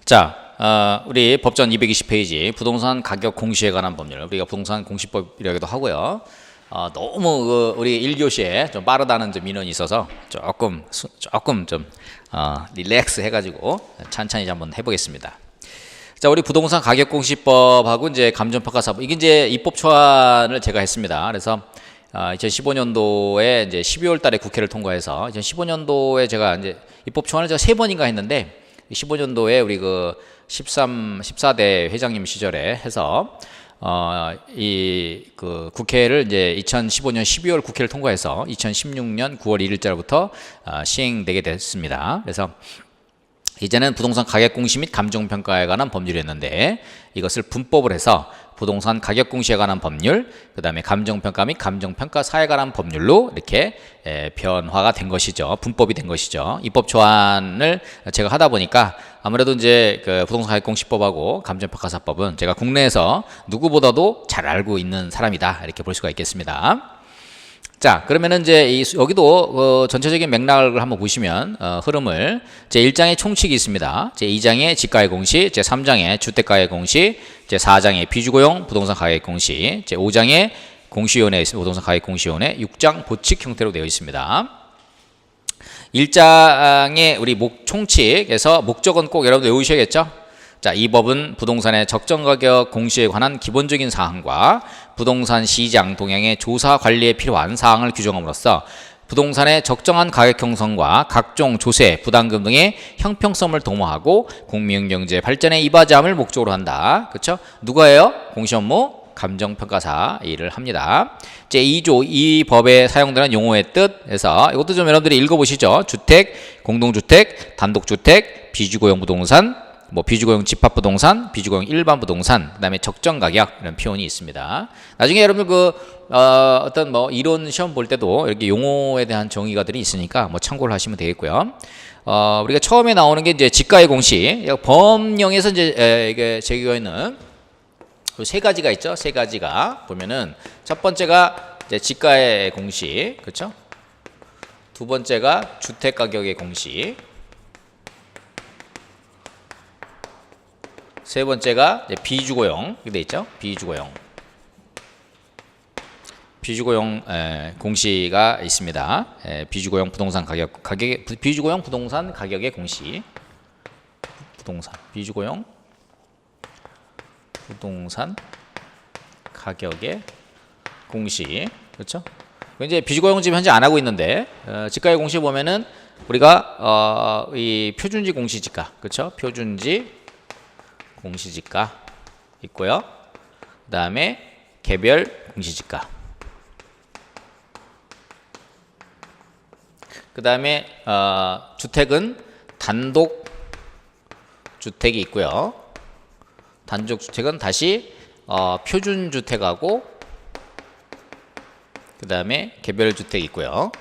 자, 우리 법전 220페이지 부동산 가격 공시에 관한 법률, 우리가 부동산 공시법이라고도 하고요. 너무 우리 1교시에 좀 빠르다는 좀 민원이 있어서 조금 좀 릴렉스 해가지고 찬찬히 한번 해보겠습니다. 자, 우리 부동산 가격 공시법하고 이제 감정평가사법, 이게 이제 입법 초안을 제가 했습니다. 그래서 2015년도에 이제 12월 달에 국회를 통과해서 2015년도에 제가 이제 입법 초안을 제가 3번인가 했는데 15년도에 우리 14대 회장님 시절에 해서 국회를 이제 2015년 12월 국회를 통과해서 2016년 9월 1일자로부터 시행되게 됐습니다. 그래서 이제는 부동산 가격 공시 및 감정 평가에 관한 법률이었는데 이것을 분법을 해서 부동산 가격 공시에 관한 법률, 그 다음에 감정 평가 및 감정 평가사에 관한 법률로 이렇게 변화가 된 것이죠. 분법이 된 것이죠. 입법 초안을 제가 하다 보니까 아무래도 이제 부동산 가격 공시법하고 감정 평가사법은 제가 국내에서 누구보다도 잘 알고 있는 사람이다, 이렇게 볼 수가 있겠습니다. 자, 그러면은 이제 여기도 전체적인 맥락을 한번 보시면 흐름을 제1장에 총칙이 있습니다. 제2장에 지가의 공시, 제3장에 주택가의 공시, 제4장에 비주거용 부동산 가격 공시, 제5장에 공시위원회 부동산 가격 공시위원회, 6장 보칙 형태로 되어 있습니다. 1장에 우리 총칙에서 목적은 꼭 여러분들 외우셔야겠죠? 자, 이 법은 부동산의 적정가격 공시에 관한 기본적인 사항과 부동산 시장 동향의 조사 관리에 필요한 사항을 규정함으로써 부동산의 적정한 가격 형성과 각종 조세, 부담금 등의 형평성을 도모하고 국민경제 발전에 이바지함을 목적으로 한다. 그렇죠? 누가 해요? 공시 업무 감정평가사 일을 합니다. 제2조 이 법에 사용되는 용어의 뜻에서 이것도 좀 여러분들이 읽어보시죠. 주택, 공동주택, 단독주택, 비주거용 부동산, 비주거용 집합부동산, 비주거용 일반 부동산, 그 다음에 적정가격, 이런 표현이 있습니다. 나중에 여러분들 어떤 이론 시험 볼 때도 이렇게 용어에 대한 정의가들이 있으니까 참고를 하시면 되겠고요. 우리가 처음에 나오는 게 이제 지가의 공시, 법령에서 이제 이게 제기되어 있는 세 가지가 있죠. 세 가지가 보면은 첫 번째가 이제 지가의 공시, 그렇죠? 두 번째가 주택가격의 공시, 세 번째가 이제 비주거용, 이렇게 돼 있죠. 비주거용 공시가 있습니다. 비주거용 부동산 비주거용 부동산 가격의 공시, 비주거용 부동산 가격의 공시, 그렇죠? 이제 비주거용 지금 현재 안 하고 있는데 지가의 공시 보면은 우리가 이 표준지 공시지가, 그렇죠? 표준지 공시지가 있고요. 그 다음에 개별 공시지가, 그 다음에 주택은 단독 주택이 있고요. 단독 주택은 다시 표준 주택하고 그 다음에 개별 주택이 있고요.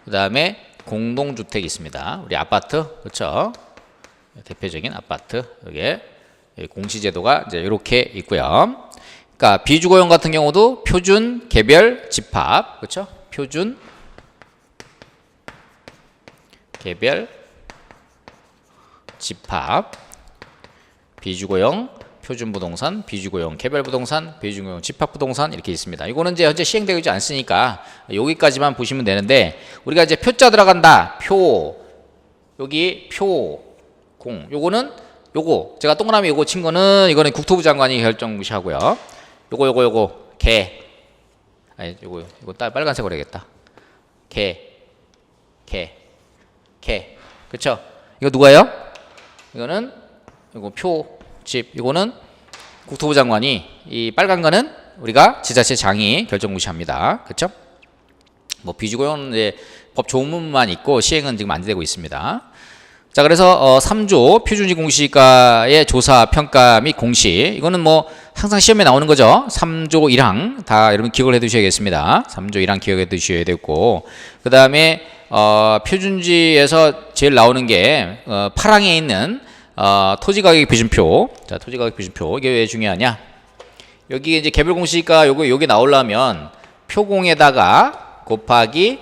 그 다음에 공동주택이 있습니다. 우리 아파트, 그렇죠? 대표적인 아파트, 여기에 공시제도가 이제 이렇게 있고요. 그러니까 비주거용 같은 경우도 표준, 개별, 집합, 그렇죠? 표준, 개별, 집합, 비주거용, 표준 부동산, 비주거용, 개별 부동산, 비주거용, 집합 부동산, 이렇게 있습니다. 이거는 이제 현재 시행되고 있지 않으니까 여기까지만 보시면 되는데, 우리가 이제 표자 들어간다. 여기 요거는 요거 제가 동그라미 요거 친 거는 이거는 국토부 장관이 결정 무시하고요. 요거 요거 빨간색으로 해야겠다. 그렇죠? 이거 누가요? 이거는 이거 표집, 이거는 국토부 장관이, 이 빨간 거는 우리가 지자체장이 결정 무시합니다. 그렇죠? 비주거용은 이제 법 조문만 있고 시행은 지금 안 되고 있습니다. 자, 그래서 3조 표준지 공시가의 조사, 평가 및 공시, 이거는 항상 시험에 나오는 거죠. 3조 1항 다 여러분 기억을 해 두셔야겠습니다. 3조 1항 기억해 두셔야 되고, 그 다음에 표준지에서 제일 나오는 게 8항에 있는 토지가격 기준표. 자, 토지가격 기준표, 이게 왜 중요하냐? 여기 이제 개별 공시가 요게 나오려면 표공에다가 곱하기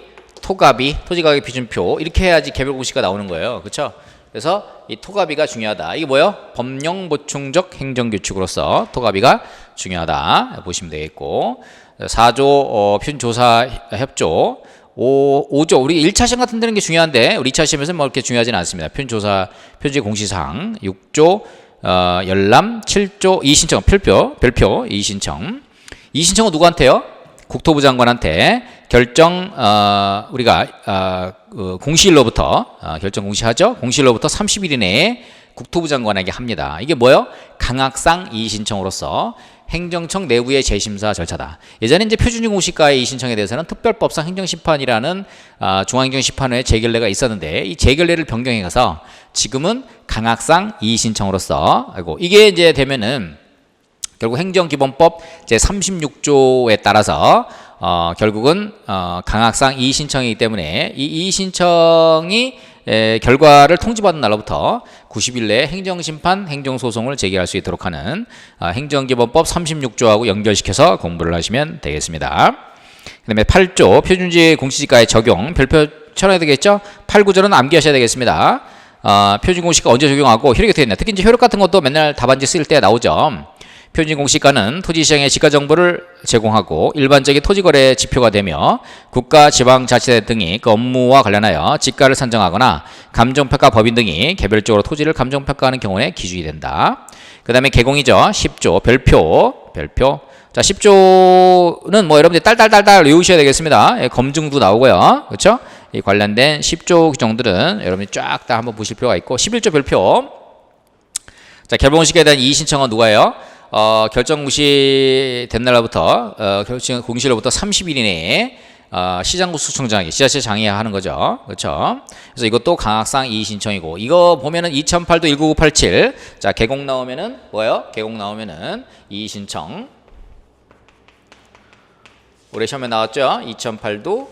토가비, 토지가격 비준표 이렇게 해야지 개별 공시가 나오는 거예요. 그렇죠? 그래서 이 토가비가 중요하다. 이게 뭐예요? 법령 보충적 행정 규칙으로서 토가비가 중요하다 보시면 되겠고 4조 표준조사 협조 5조 우리 1차 시험 같은 데는 게 중요한데 우리 2차 시험에서는 뭐 이렇게 중요하지는 않습니다. 표준조사 표준지 공시사항 6조 열람 7조 이신청 별표 이신청은 누구한테요? 국토부 장관한테 결정 우리가 공시일로부터 결정 공시하죠. 공시일로부터 30일 이내에 국토부 장관에게 합니다. 이게 뭐예요? 강학상 이의신청으로서 행정청 내부의 재심사 절차다. 예전에 이제 표준지 공시가의 이의신청에 대해서는 특별법상 행정심판이라는 중앙행정심판의 재결례가 있었는데 이 재결례를 변경해 가서 지금은 강학상 이의신청으로서 이게 이제 되면은 결국 행정기본법 제36조에 따라서 결국은 강학상 이의신청이기 때문에 이 이의신청이 결과를 통지받은 날로부터 90일 내에 행정심판, 행정소송을 제기할 수 있도록 하는 행정기본법 36조하고 연결시켜서 공부를 하시면 되겠습니다. 그 다음에 8조 표준지 공시지가의 적용 별표 쳐놔야 되겠죠? 8, 9조는 암기하셔야 되겠습니다. 표준지 공시가 언제 적용하고 효력이 어떻게 되냐. 특히 이제 효력 같은 것도 맨날 답안지 쓸 때 나오죠. 표준지 공시가는 토지시장의 지가 정보를 제공하고 일반적인 토지거래 지표가 되며 국가, 지방자치대 등이 그 업무와 관련하여 지가를 산정하거나 감정평가 법인 등이 개별적으로 토지를 감정평가하는 경우에 기준이 된다. 그 다음에 개공이죠. 10조 별표. 자, 10조는 뭐 여러분들 딸딸딸딸 외우셔야 되겠습니다. 예, 검증도 나오고요. 그렇죠? 이 관련된 10조 규정들은 여러분이 쫙 다 한번 보실 필요가 있고 11조 별표. 자, 개별공시에 대한 이의신청은 누가요? 결정 공시된 날로부터 결정 공시로부터 30일 이내에 시장구수청장이 지자체 장애야 하는 거죠. 그렇죠? 그래서 이것도 강학상 이의신청이고 이거 보면은 2008도 19987 자, 개공 나오면은 뭐예요? 개공 나오면은 이의신청 올해 시험에 나왔죠? 2008도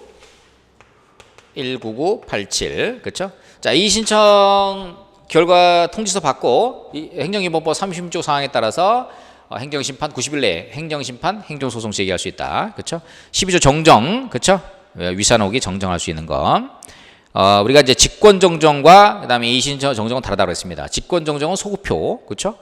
19987 그렇죠? 자, 이의신청 결과 통지서 받고 행정기본법 36조 사항에 따라서 행정심판 90일 내에 행정심판, 행정소송 제기할 수 있다. 그렇죠? 12조 정정, 그렇죠? 위산옥이 정정할 수 있는 거. 우리가 이제 직권정정과 그다음에 이의신청 정정은 다르다고 했습니다. 직권정정은 소급표, 그렇죠?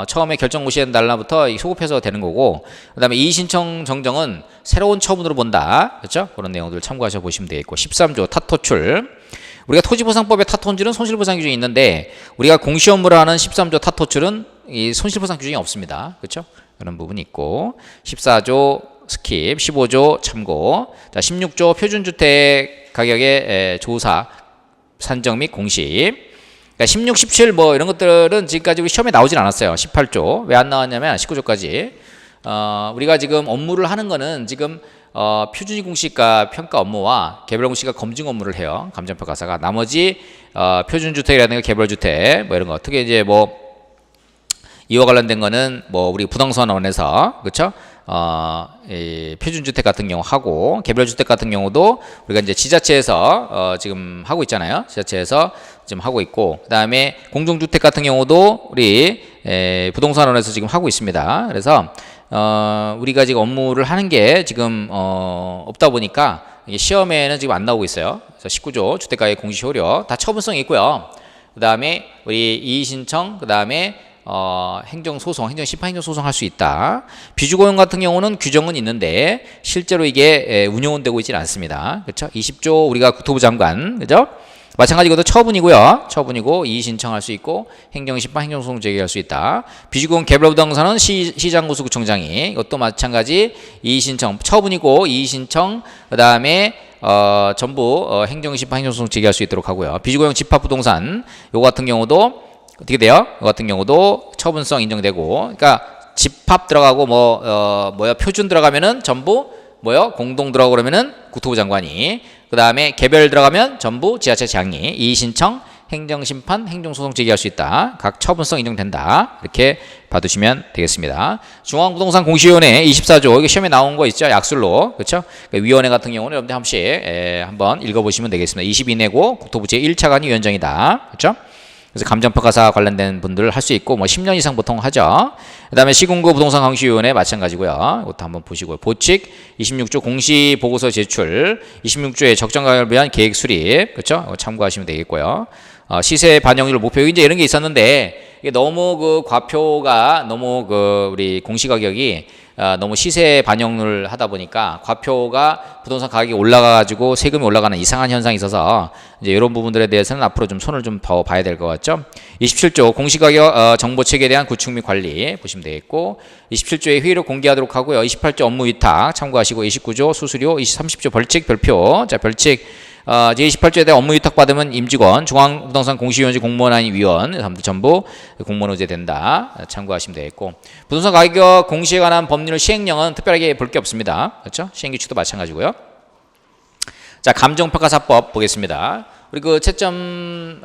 처음에 결정 공시된 날부터 소급해서 되는 거고, 그다음에 이의신청 정정은 새로운 처분으로 본다, 그렇죠? 그런 내용들을 참고하셔 보시면 되겠고, 13조 타토출. 우리가 토지보상법에 타토인지는 손실보상 규정이 있는데 우리가 공시 업무를 하는 13조 타토출은 이 손실보상 규정이 없습니다. 그렇죠? 그런 부분이 있고 14조 스킵, 15조 참고, 자 16조 표준주택 가격의 조사, 산정 및 공시. 그러니까 16, 17 뭐 이런 것들은 지금까지 우리 시험에 나오진 않았어요. 18조 왜 안 나왔냐면 19조까지 우리가 지금 업무를 하는 거는 지금 표준지 공시가 평가 업무와 개별 공시가 검증 업무를 해요. 감정평가사가. 나머지 표준주택이라든가 개별주택 뭐 이런 거 특히 이제 뭐 이와 관련된 거는 뭐 우리 부동산원에서 그렇죠? 이 표준주택 같은 경우 하고 개별주택 같은 경우도 우리가 이제 지자체에서 지금 하고 있잖아요. 지자체에서 지금 하고 있고 그다음에 공동주택 같은 경우도 우리 부동산원에서 지금 하고 있습니다. 그래서 우리가 지금 업무를 하는 게 지금 없다 보니까 이게 시험에는 지금 안 나오고 있어요. 그래서 19조 주택가의 공시 효력 다 처분성이 있고요. 그 다음에 우리 이의신청, 그 다음에 행정소송, 행정심판, 행정소송 할 수 있다. 비주거용 같은 경우는 규정은 있는데 실제로 이게 운영은 되고 있지는 않습니다. 그렇죠? 20조 우리가 국토부 장관, 그죠? 마찬가지 이것도 처분이고요. 처분이고 이의신청할 수 있고 행정심판, 행정소송 제기할 수 있다. 비주거용 개별부동산은 시장구수구청장이 이것도 마찬가지 이의신청 처분이고 이의신청 그 다음에 전부 행정심판, 행정소송 제기할 수 있도록 하고요. 비주거용 집합부동산 요거 같은 경우도 어떻게 돼요? 이 같은 경우도 처분성 인정되고, 그러니까 집합 들어가고 표준 들어가면은 전부 공동 들어가고 그러면은 국토부 장관이, 그 다음에 개별 들어가면 전부 지자체 장이, 이의신청, 행정심판, 행정소송 제기할 수 있다. 각 처분성 인정된다. 이렇게 봐두시면 되겠습니다. 중앙부동산 공시위원회 24조 이게 시험에 나온 거 있죠? 약술로, 그렇죠? 위원회 같은 경우는 여러분들 한 번씩 한번 읽어보시면 되겠습니다. 22내고 국토부 제1차관이 위원장이다, 그렇죠? 그래서 감정평가사 관련된 분들 할 수 있고 뭐 10년 이상 보통 하죠. 그다음에 시군구 부동산 강시위원회 마찬가지고요. 이것도 한번 보시고요. 보칙 26조 공시 보고서 제출, 26조의 적정 가격을 위한 계획 수립, 그렇죠? 참고하시면 되겠고요. 시세 반영률 목표 이제 이런 게 있었는데 이게 너무 그 과표가 너무 그 우리 공시 가격이 너무 시세 반영을 하다 보니까 과표가 부동산 가격이 올라가가지고 세금이 올라가는 이상한 현상이 있어서 이제 이런 부분들에 대해서는 앞으로 좀 손을 좀 더 봐야 될 것 같죠. 27조 공시가격 정보체계에 대한 구축 및 관리 보시면 되겠고 27조의 회의를 공개하도록 하고요. 28조 업무 위탁 참고하시고 29조 수수료, 30조 벌칙 별표. 자 벌칙 제28조에 대해 업무 위탁 받으면 임직원, 중앙부동산 공시위원회 공무원 아닌 위원 전부 공무원 의제 된다. 참고하시면 되겠고 부동산 가격 공시에 관한 법률 시행령은 특별하게 볼 게 없습니다. 그렇죠? 시행규칙도 마찬가지고요. 자 감정평가사법 보겠습니다. 우리 그 채점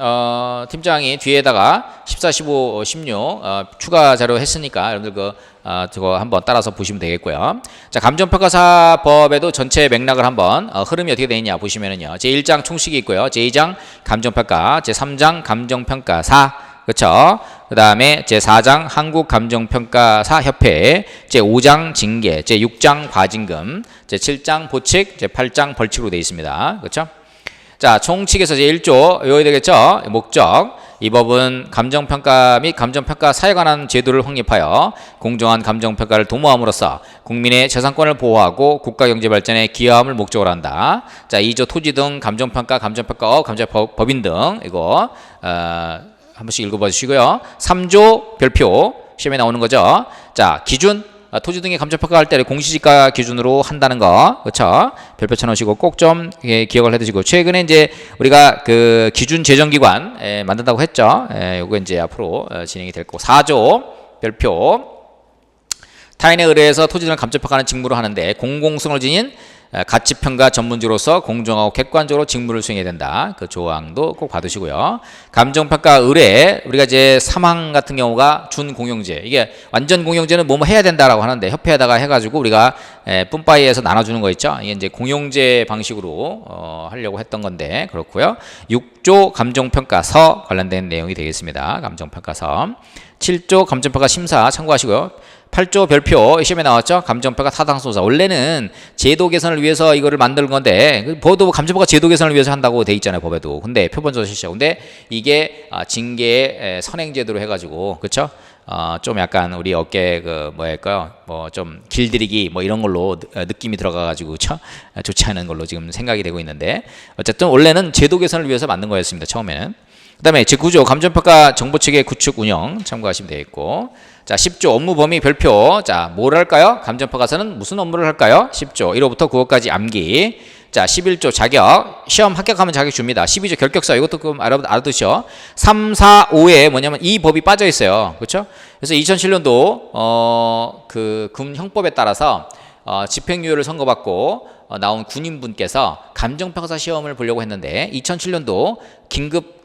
팀장이 뒤에다가 14, 15, 16 추가 자료 했으니까 여러분들 저거 한번 따라서 보시면 되겠고요. 자 감정평가사법에도 전체 맥락을 한번 흐름이 어떻게 되어 있냐 보시면은요. 제1장 총칙이 있고요. 제2장 감정평가, 제3장 감정평가사, 그렇죠? 그 다음에 제4장 한국감정평가사협회, 제5장 징계, 제6장 과징금, 제7장 보칙, 제8장 벌칙으로 되어 있습니다. 그렇죠? 자, 총칙에서 제1조 외워야 되겠죠? 목적. 이 법은 감정평가 및 감정평가사에 관한 제도를 확립하여 공정한 감정평가를 도모함으로써 국민의 재산권을 보호하고 국가경제 발전에 기여함을 목적으로 한다. 자, 2조 토지 등 감정평가, 감정평가업, 감정법인 등 이거 한 번씩 읽어봐 주시고요. 3조 별표 시험에 나오는 거죠. 자, 기준 토지 등의 감정평가할 때 공시지가 기준으로 한다는 거, 그렇죠? 별표 쳐놓으시고 꼭 좀 기억을 해두시고 최근에 이제 우리가 그 기준 재정기관 만든다고 했죠. 요거 이제 앞으로 진행이 될 거고 4조 별표 타인에 의뢰해서 토지 등을 감정평가하는 직무를 하는데 공공성을 지닌 가치평가 전문지로서 공정하고 객관적으로 직무를 수행해야 된다. 그 조항도 꼭 받으시고요. 감정평가 의뢰 우리가 이제 3항 같은 경우가 준공용제 이게 완전 공용제는 뭐뭐 해야 된다라고 하는데 협회에다가 해가지고 우리가 뿜빠이에서 나눠주는 거 있죠. 이게 이제 공용제 방식으로 하려고 했던 건데 그렇고요. 6조 감정평가서 관련된 내용이 되겠습니다. 감정평가서 7조 감정평가 심사 참고하시고요. 8조 별표 시험에 나왔죠. 감정평가 타당소사 원래는 제도 개선을 위해서 이거를 만든 건데 법도 감정평가 제도 개선을 위해서 한다고 돼 있잖아요. 법에도. 근데 표본조사 실시하고 근데 이게 징계의 선행제도로 해가지고 그렇죠. 좀 약간 우리 어깨 그 뭐랄까요 뭐 좀 길들이기 뭐 이런 걸로 느낌이 들어가가지고 그렇죠. 좋지 않은 걸로 지금 생각이 되고 있는데 어쨌든 원래는 제도 개선을 위해서 만든 거였습니다. 처음에는. 그 다음에 제9조 감정평가 정보체계 구축 운영 참고하시면 되겠고 자 10조 업무 범위 별표 자 뭘 할까요? 감정평가사는 무슨 업무를 할까요? 10조 1호부터 9호까지 암기 자 11조 자격 시험 합격하면 자격 줍니다. 12조 결격사 이것도 좀 알아두시오. 3, 4, 5에 뭐냐면 이 법이 빠져 있어요. 그렇죠? 그래서 2007년도 그 군형법에 따라서 집행유예를 선고받고 나온 군인분께서 감정평가사 시험을 보려고 했는데 2007년도 긴급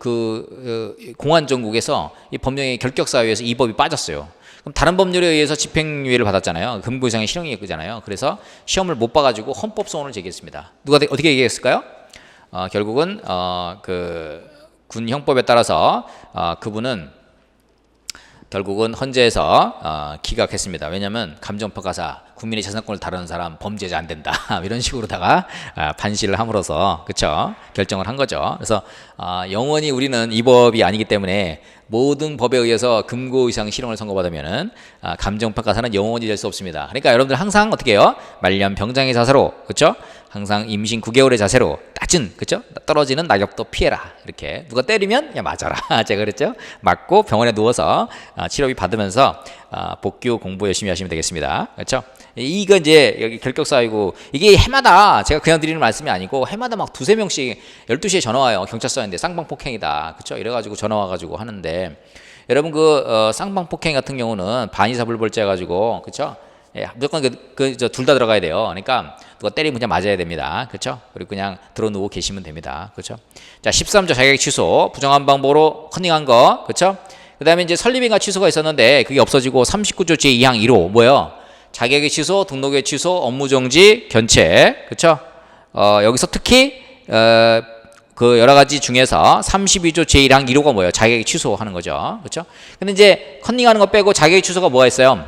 공안정국에서 이 법령의 결격사에 의해서 이 법이 빠졌어요. 그럼 다른 법률에 의해서 집행유예를 받았잖아요. 금고 이상의 실형이 있잖아요. 그래서 시험을 못 봐가지고 헌법소원을 제기했습니다. 누가 어떻게 얘기했을까요? 결국은 그 군형법에 따라서 그분은 결국은 헌재에서 기각했습니다. 왜냐하면 감정평가사 국민의 재산권을 다루는 사람 범죄자 안 된다 이런 식으로다가 판시를 함으로써 그쵸 결정을 한 거죠. 그래서 영원히 우리는 이 법이 아니기 때문에 모든 법에 의해서 금고 이상 실형을 선고받으면은 감정평가사는 영원히 될 수 없습니다. 그러니까 여러분들 항상 어떻게 해요? 말년 병장의 자세로 그쵸? 항상 임신 9개월의 자세로 낮은 그쵸? 떨어지는 낙엽도 피해라 이렇게 누가 때리면 그냥 맞아라 제가 그랬죠? 맞고 병원에 누워서 치료비 받으면서 복귀 공부 열심히 하시면 되겠습니다. 그렇죠? 이거 이제 여기 결격사이고 이게 해마다 제가 그냥 드리는 말씀이 아니고 해마다 막 두세 명씩 12시에 전화 와요. 경찰서인데 쌍방폭행이다. 그렇죠? 이래가지고 전화 와가지고 하는데 여러분 쌍방폭행 같은 경우는 반의사불벌죄 해가지고 그렇죠? 예, 무조건 둘 다 들어가야 돼요. 그러니까 누가 때리면 그냥 맞아야 됩니다. 그렇죠? 그리고 그냥 들어 누워 계시면 됩니다. 그렇죠? 자, 13조 자격 취소 부정한 방법으로 커닝한 거 그렇죠? 그 다음에 이제 설립인가 취소가 있었는데 그게 없어지고 39조 제2항 1호 뭐예요? 자격의 취소, 등록의 취소, 업무정지, 견책 그렇죠? 여기서 특히 그 여러 가지 중에서 32조 제1항 1호가 뭐예요? 자격이 취소하는 거죠. 그렇죠? 근데 이제 컨닝하는 거 빼고 자격이 취소가 뭐가 있어요?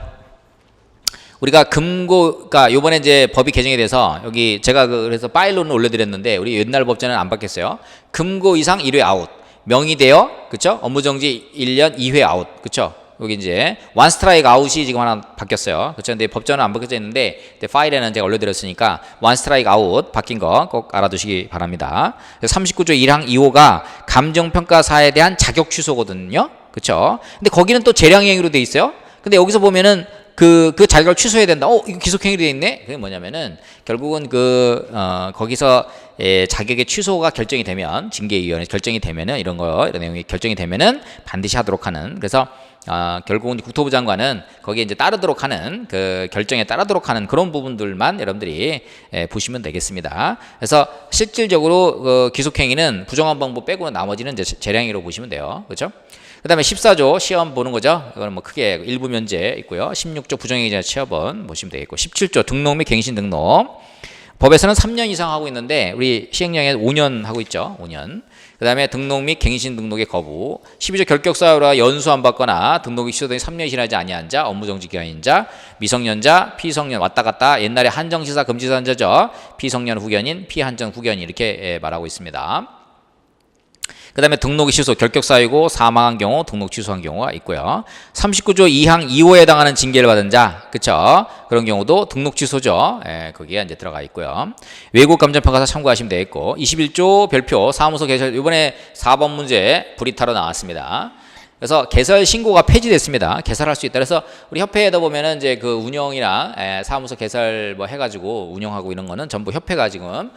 우리가 그러니까 요번에 이제 법이 개정이 돼서 여기 제가 그래서 파일로는 올려드렸는데 우리 옛날 법제는 안 바뀌었어요. 금고 이상 1회 아웃. 명의되어, 그쵸? 업무정지 1년 2회 아웃. 그쵸? 여기 이제 원 스트라이크 아웃이 지금 하나 바뀌었어요. 그렇죠? 근데 법전은 안 바뀌어져 있는데 파일에는 제가 올려드렸으니까 원 스트라이크 아웃 바뀐 거 꼭 알아두시기 바랍니다. 39조 1항 2호가 감정평가사에 대한 자격 취소거든요. 그렇죠? 근데 거기는 또 재량행위로 돼 있어요. 근데 여기서 보면은 그 자격을 취소해야 된다. 이거 기속행위로 돼 있네. 그게 뭐냐면은 결국은 거기서 자격의 취소가 결정이 되면 징계위원회 결정이 되면은 이런 내용이 결정이 되면은 반드시 하도록 하는. 그래서 결국은 국토부 장관은 거기에 이제 따르도록 하는 그 결정에 따르도록 하는 그런 부분들만 여러분들이 보시면 되겠습니다. 그래서 실질적으로 그 기속행위는 부정한 방법 빼고 나머지는 이제 재량행위로 보시면 돼요. 그렇죠? 그 다음에 14조 시험 보는 거죠. 이거는 뭐 크게 일부 면제 있고요. 16조 부정행위자 취업원 보시면 되겠고 17조 등록 및 갱신 등록 법에서는 3년 이상 하고 있는데 우리 시행령에 5년 하고 있죠. 5년. 그 다음에 등록 및 갱신 등록의 거부 12조 결격사유라 연수 안 받거나 등록이 취소된 3년이 지나지 아니한 자 업무정지 기한인 자 미성년자 피성년 왔다 갔다 옛날에 한정시사 금지사안자죠. 피성년 후견인 피한정 후견인 이렇게 말하고 있습니다. 그 다음에 등록이 취소, 결격사유고 사망한 경우 등록 취소한 경우가 있고요. 39조 2항 2호에 해당하는 징계를 받은 자, 그쵸? 그런 경우도 등록 취소죠. 거기에 이제 들어가 있고요. 외국 감정평가사 참고하시면 되겠고, 21조 별표 사무소 개설, 이번에 4번 문제 불이타로 나왔습니다. 그래서 개설 신고가 폐지됐습니다. 개설할 수 있다. 그래서 우리 협회에다 보면은 이제 그 운영이랑 사무소 개설 뭐 해가지고 운영하고 이런 거는 전부 협회가 지금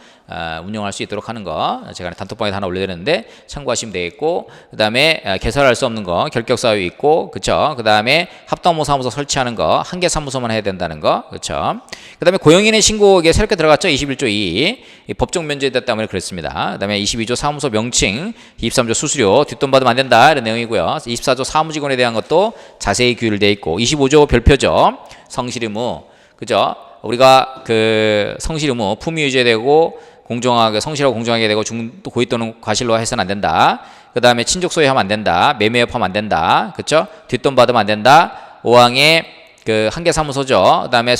운영할 수 있도록 하는 거 제가 단톡방에 하나 올려드렸는데 참고하시면 되겠고 그 다음에 개설할 수 없는 거 결격사유 있고 그쵸. 그 다음에 합동업무 사무소 설치하는 거 한 개 사무소만 해야 된다는 거 그쵸. 그 다음에 고용인의 신고에 새롭게 들어갔죠. 21조 2 법정 면제됐다 때문에 그랬습니다. 그 다음에 22조 사무소 명칭 23조 수수료 뒷돈 받으면 안 된다 이런 내용이고요. 24조 사무직원에 대한 것도 자세히 규율되어 있고 25조 별표죠. 성실의무 그죠? 우리가 그 성실의무 품위 유지되고 공정하게 성실하고 공정하게 되고 중도 고의 또는 과실로 해서는 안 된다. 그 다음에 친족 소유하면 안 된다. 매매업하면 안 된다. 그렇죠? 뒷돈 받으면 안 된다. 5항에 그 한 개 사무소죠. 그 다음에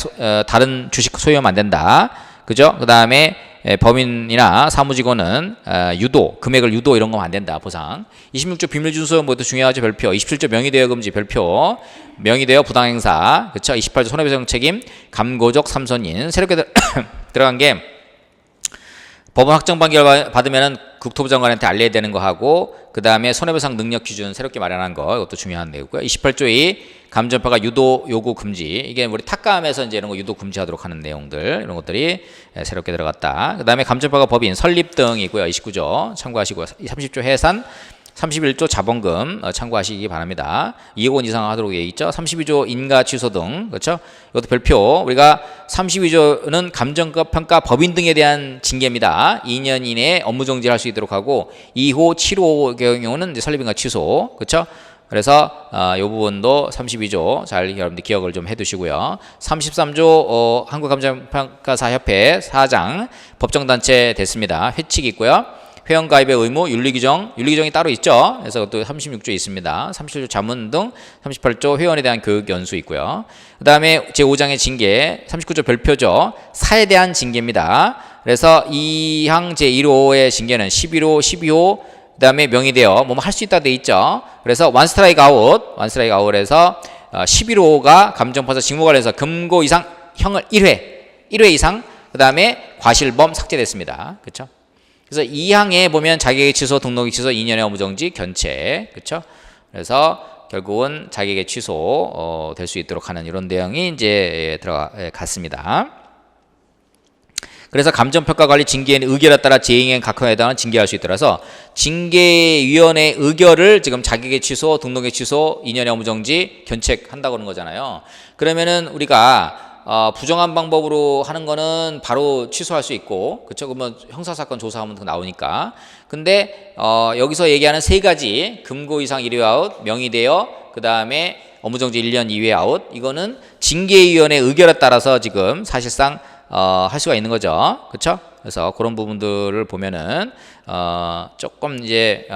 다른 주식 소유하면 안 된다. 그죠? 그 다음에 법인이나 사무직원은 유도, 금액을 유도 이런 거 안 된다. 보상. 26조 비밀준수 뭐도 중요하죠. 별표. 27조 명의대여 금지 별표. 명의대여 부당행사. 그쵸? 28조 손해배상 책임 감고적 삼선인. 새롭게 들어간 게 법원 확정 판결 받으면은 국토부 장관한테 알려야 되는 거 하고 그 다음에 손해배상 능력 기준 새롭게 마련한 거 이것도 중요한 내용이고요. 28조 2 감정평가 유도 요구 금지 이게 우리 탁감에서 이제 이런 거 유도 금지하도록 하는 내용들 이런 것들이 새롭게 들어갔다. 그 다음에 감정평가 법인 설립 등이고요. 29조 참고하시고요. 30조 해산 31조 자본금 참고하시기 바랍니다. 2억 원 이상 하도록 되어 있죠. 32조 인가 취소 등 그렇죠. 이것도 별표 우리가 32조는 감정평가 법인 등에 대한 징계입니다. 2년 이내에 업무 정지를 할 수 있도록 하고 2호 7호 경우는 이제 설립인가 취소 그렇죠. 그래서 이 부분도 32조 잘 여러분들 기억을 좀 해두시고요. 33조 한국감정평가사협회 사장 법정단체 됐습니다. 회칙이 있고요. 회원가입의 의무, 윤리규정이 따로 있죠. 그래서 또 36조 있습니다. 37조 자문 등 38조 회원에 대한 교육 연수 있고요. 그 다음에 제5장의 징계, 39조 별표죠. 사에 대한 징계입니다. 그래서 2항 제1호의 징계는 11호, 12호, 그 다음에 명의되어 뭐뭐 할 수 있다 돼 있죠. 그래서 원 스트라이크 아웃에서 11호가 감정판사 직무 관련해서 금고 이상 형을 1회 이상, 그 다음에 과실범 삭제됐습니다. 그렇죠? 그래서 2항에 보면 자격의 취소, 등록의 취소, 2년의 업무정지, 견책, 그렇죠? 그래서 결국은 자격의 취소 될 수 있도록 하는 이런 내용이 이제 들어갔습니다. 그래서 감정평가관리 징계의 의결에 따라 재행행 각형에 해당하는 징계할 수 있더라서 징계위원회 의결을 지금 자격의 취소, 등록의 취소, 2년의 업무정지, 견책한다고 그러는 거잖아요. 그러면은 우리가 부정한 방법으로 하는 거는 바로 취소할 수 있고, 그쵸? 그러면 형사사건 조사하면 나오니까. 근데, 여기서 얘기하는 세 가지, 금고 이상 1회 아웃, 명의대여, 그 다음에 업무정지 1년 2회 아웃, 이거는 징계위원회 의결에 따라서 지금 사실상, 할 수가 있는 거죠. 그쵸? 그래서 그런 부분들을 보면은 조금 이제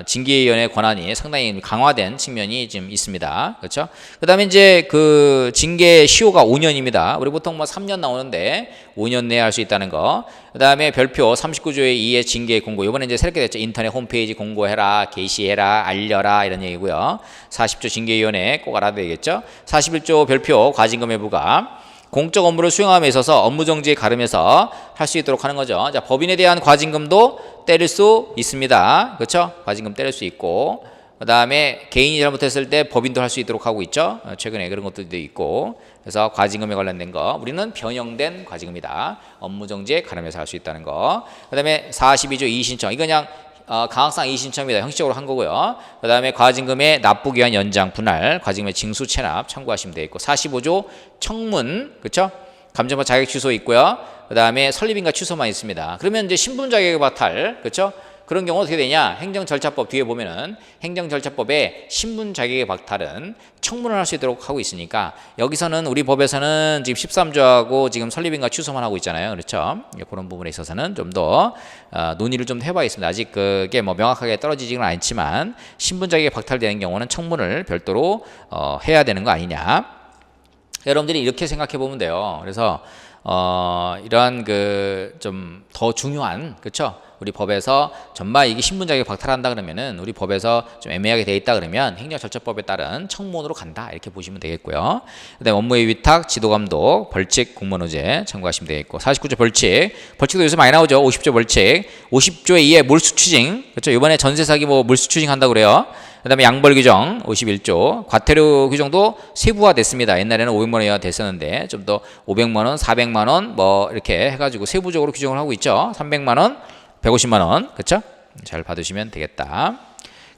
징계위원회 권한이 상당히 강화된 측면이 좀 있습니다. 그렇죠? 그다음에 이제 그 징계 시효가 5년입니다. 우리 보통 뭐 3년 나오는데 5년 내에 할 수 있다는 거. 그다음에 별표 39조의 2의 징계 공고. 이번에 이제 새롭게 됐죠. 인터넷 홈페이지 공고해라, 게시해라, 알려라 이런 얘기고요. 40조 징계위원회 꼭 알아야 되겠죠. 41조 별표 과징금의 부과. 공적 업무를 수행함에 있어서 업무정지에 가름해서 할 수 있도록 하는 거죠. 자, 법인에 대한 과징금도 때릴 수 있습니다. 그렇죠? 과징금 때릴 수 있고, 그 다음에 개인이 잘못했을 때 법인도 할 수 있도록 하고 있죠. 최근에 그런 것들도 있고, 그래서 과징금에 관련된 거, 우리는 변형된 과징금이다. 업무정지에 가름해서 할 수 있다는 거. 그 다음에 42조 이의신청, 이거 그냥 강학상 이의신청입니다. 형식적으로 한 거고요. 그 다음에 과징금의 납부기한 연장, 분할, 과징금의 징수, 체납 참고하시면 되겠고, 45조 청문, 그렇죠? 감정법 자격 취소 있고요. 그 다음에 설립인가 취소만 있습니다. 그러면 이제 신분 자격의 박탈, 그렇죠? 그런 경우 어떻게 되냐? 행정절차법 뒤에 보면은 행정절차법에 신분 자격의 박탈은 청문을 할 수 있도록 하고 있으니까 여기서는 우리 법에서는 지금 13조하고 지금 설립인가 취소만 하고 있잖아요. 그렇죠? 그런 부분에 있어서는 좀 더 논의를 좀 해봐야겠습니다. 아직 그게 뭐 명확하게 떨어지지는 않지만 신분 자격이 박탈되는 경우는 청문을 별도로 해야 되는 거 아니냐? 여러분들이 이렇게 생각해 보면 돼요. 그래서 이러한 그 좀 더 중요한, 그렇죠? 우리 법에서 정말 이게 신분 자격이 박탈한다 그러면은 우리 법에서 좀 애매하게 돼 있다 그러면 행정절차법에 따른 청문으로 간다 이렇게 보시면 되겠고요. 그다음에 업무의 위탁, 지도감독, 벌칙, 공무원의제 참고하시면 되겠고, 49조 벌칙도 요새 많이 나오죠. 50조 벌칙, 50조에 2의 몰수추징, 그렇죠? 이번에 전세 사기 뭐 몰수추징 한다고 그래요. 그 다음에 양벌 규정 51조, 과태료 규정도 세부화됐습니다. 옛날에는 500만 원 이하 됐었는데 좀 더 500만 원, 400만 원 뭐 이렇게 해가지고 세부적으로 규정을 하고 있죠. 300만 원, 150만 원, 그렇죠? 잘 받으시면 되겠다.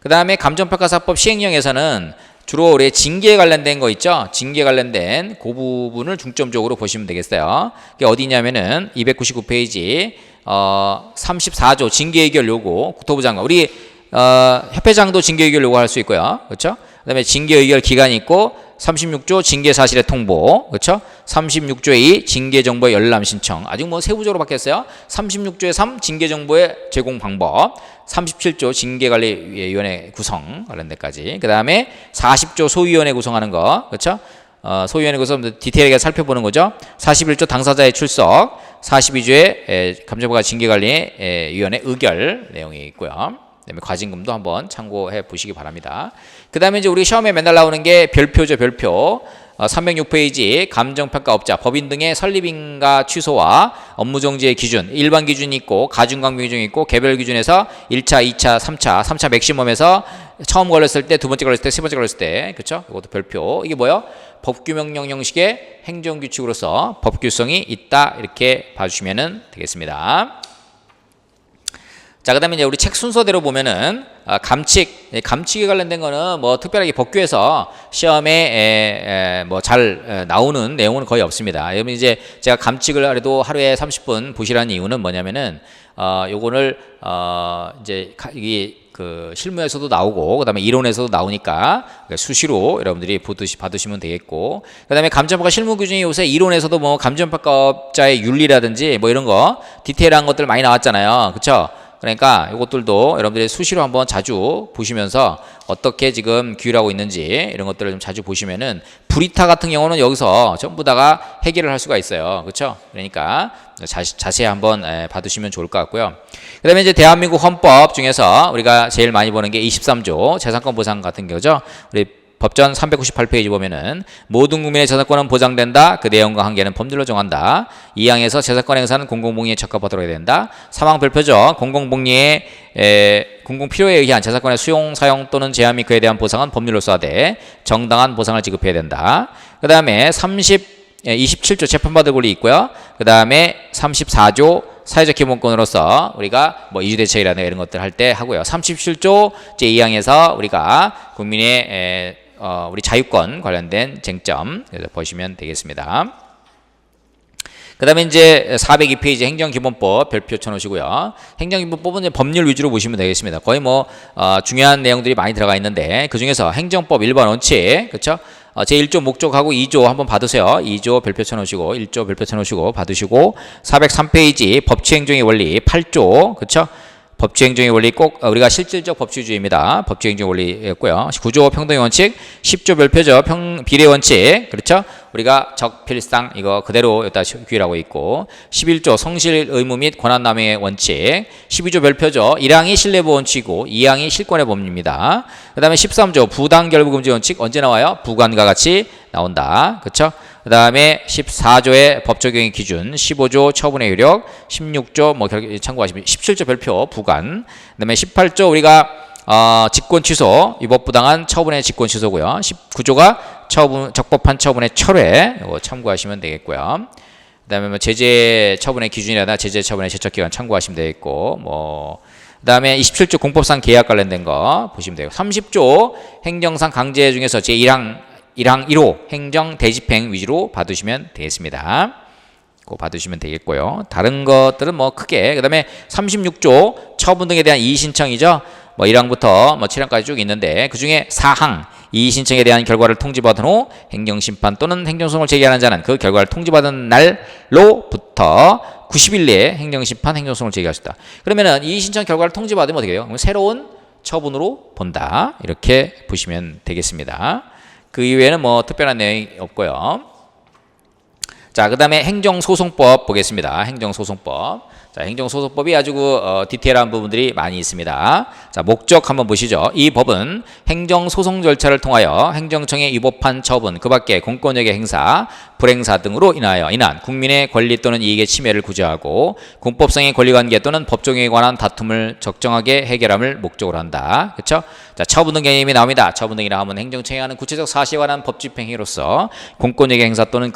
그 다음에 감정평가사법 시행령에서는 주로 우리 징계에 관련된 거 있죠? 징계 관련된 그 부분을 중점적으로 보시면 되겠어요. 이게 어디냐면은 299페이지 34조 징계의결 요구, 국토부 장관, 우리 협회장도 징계의결 요구할 수 있고요. 그렇죠? 그 다음에 징계의결 기간이 있고, 36조 징계사실의 통보, 그렇죠? 36조의 2 징계정보의 열람 신청, 아직 뭐 세부적으로 바뀌었어요. 36조의 3 징계정보의 제공 방법, 37조 징계관리위원회 구성 관련 데까지, 그 다음에 40조 소위원회 구성하는 거, 그렇죠? 소위원회 구성 디테일하게 살펴보는 거죠. 41조 당사자의 출석, 42조의 감정부가 징계관리위원회 의결 내용이 있고요. 그다음에 과징금도 한번 참고해 보시기 바랍니다. 그 다음에 이제 우리 시험에 맨날 나오는 게 별표죠, 별표. 306페이지 감정평가업자, 법인 등의 설립인가 취소와 업무정지의 기준, 일반 기준이 있고 가중강조 기준이 있고 개별 기준에서 1차, 2차, 3차 맥시멈에서 처음 걸렸을 때, 두 번째 걸렸을 때, 세 번째 걸렸을 때, 그렇죠? 이것도 별표. 이게 뭐요? 법규명령 형식의 행정규칙으로서 법규성이 있다 이렇게 봐주시면 되겠습니다. 자, 그 다음에 이제 우리 책 순서대로 보면은, 감칙에 관련된 거는 뭐 특별하게 법규에서 시험에 뭐 잘 나오는 내용은 거의 없습니다. 여러분 이제 제가 감칙을 그래도 하루에 30분 보시라는 이유는 뭐냐면은, 요거를, 이제 이게 그 실무에서도 나오고, 그 다음에 이론에서도 나오니까 수시로 여러분들이 받으시면 되겠고, 그 다음에 감정평가 실무 규정이 요새 이론에서도 뭐 감정평가업자의 윤리라든지 뭐 이런 거, 디테일한 것들 많이 나왔잖아요. 그쵸? 그러니까 이것들도 여러분들이 수시로 한번 자주 보시면서 어떻게 지금 규율하고 있는지 이런 것들을 좀 자주 보시면은, 불이타 같은 경우는 여기서 전부 다가 해결을 할 수가 있어요. 그렇죠? 그러니까 자세히 한번 받으시면 좋을 것 같고요. 그 다음에 이제 대한민국 헌법 중에서 우리가 제일 많이 보는 게 23조 재산권 보상 같은 거죠. 우리 법전 398페이지 보면은 모든 국민의 재산권은 보장된다. 그 내용과 한계는 법률로 정한다. 이 항에서 재산권 행사는 공공복리에 적합하도록 해야 된다. 사망 별표죠. 공공복리의 공공 필요에 의한 재산권의 수용, 사용 또는 제한 및 그에 대한 보상은 법률로서 하되 정당한 보상을 지급해야 된다. 그 다음에 27조 재판받을 권리 있고요. 그 다음에 34조 사회적 기본권으로서 우리가 뭐 이주대책이라든가 이런 것들 할 때 하고요. 37조 제2항에서 우리가 국민의 우리 자유권 관련된 쟁점 보시면 되겠습니다. 그 다음에 이제 402페이지 행정기본법 별표 쳐놓으시고요. 행정기본법은 이제 법률 위주로 보시면 되겠습니다. 거의 뭐 중요한 내용들이 많이 들어가 있는데 그 중에서 행정법 일반 원칙, 그렇죠? 제1조 목적하고 2조 한번 받으세요. 2조 별표 쳐놓으시고 1조 별표 쳐놓으시고 받으시고 403페이지 법치행정의 원리 8조 그쵸? 법치행정의 원리 꼭 우리가 실질적 법치주의입니다. 법치행정 원리였고요. 9조 평등의 원칙, 10조 별표죠. 비례 원칙 그렇죠? 우리가 적필상 이거 그대로 여기다 규율하고 있고 11조 성실 의무 및 권한남용의 원칙 12조 별표죠. 1항이 신뢰보 원칙이고 2항이 실권의 법리입니다. 그 다음에 13조 부당결부금지 원칙 언제 나와요? 부관과 같이 나온다. 그렇죠? 그 다음에 14조의 법적용의 기준 15조 처분의 효력 16조 뭐 참고하시면 17조 별표 부관 그 다음에 18조 우리가 직권 취소 위법부당한 처분의 직권 취소고요. 19조가 적법한 처분의 철회 이거 참고하시면 되겠고요. 그다음에 뭐 제재 처분의 기준이라나 제재 처분의 제척 기간 참고하시면 되겠고 뭐 그다음에 27조 공법상 계약 관련된 거 보시면 되고 30조 행정상 강제 중에서 제1항 1호 행정 대집행 위주로 받으시면 되겠습니다. 그거 받으시면 되겠고요. 다른 것들은 뭐 크게 그다음에 36조 처분 등에 대한 이의신청이죠. 뭐 1항부터 뭐 7항까지 쭉 있는데 그중에 4항 이의신청에 대한 결과를 통지받은 후 행정심판 또는 행정소송을 제기하는 자는 그 결과를 통지받은 날로부터 90일 내에 행정심판 행정소송을 제기할 수 있다. 그러면은 이의신청 결과를 통지받으면 어떻게 돼요? 새로운 처분으로 본다. 이렇게 보시면 되겠습니다. 그 이외에는 뭐 특별한 내용이 없고요. 자, 그 다음에 행정소송법 보겠습니다. 행정소송법. 자, 행정소송법이 아주 디테일한 부분들이 많이 있습니다. 자, 목적 한번 보시죠. 이 법은 행정소송 절차를 통하여 행정청에 위법한 처분, 그 밖에 공권력의 행사, 불행사 등으로 인한 국민의 권리 또는 이익의 침해를 구제하고 공법상의 권리관계 또는 법정에 관한 다툼을 적정하게 해결함을 목적으로 한다. 그렇죠? 자, 처분 등 개념이 나옵니다. 처분 등이라 하면 행정청에 하는 구체적 사실에 관한 법집행위로서 공권력의 행사 또는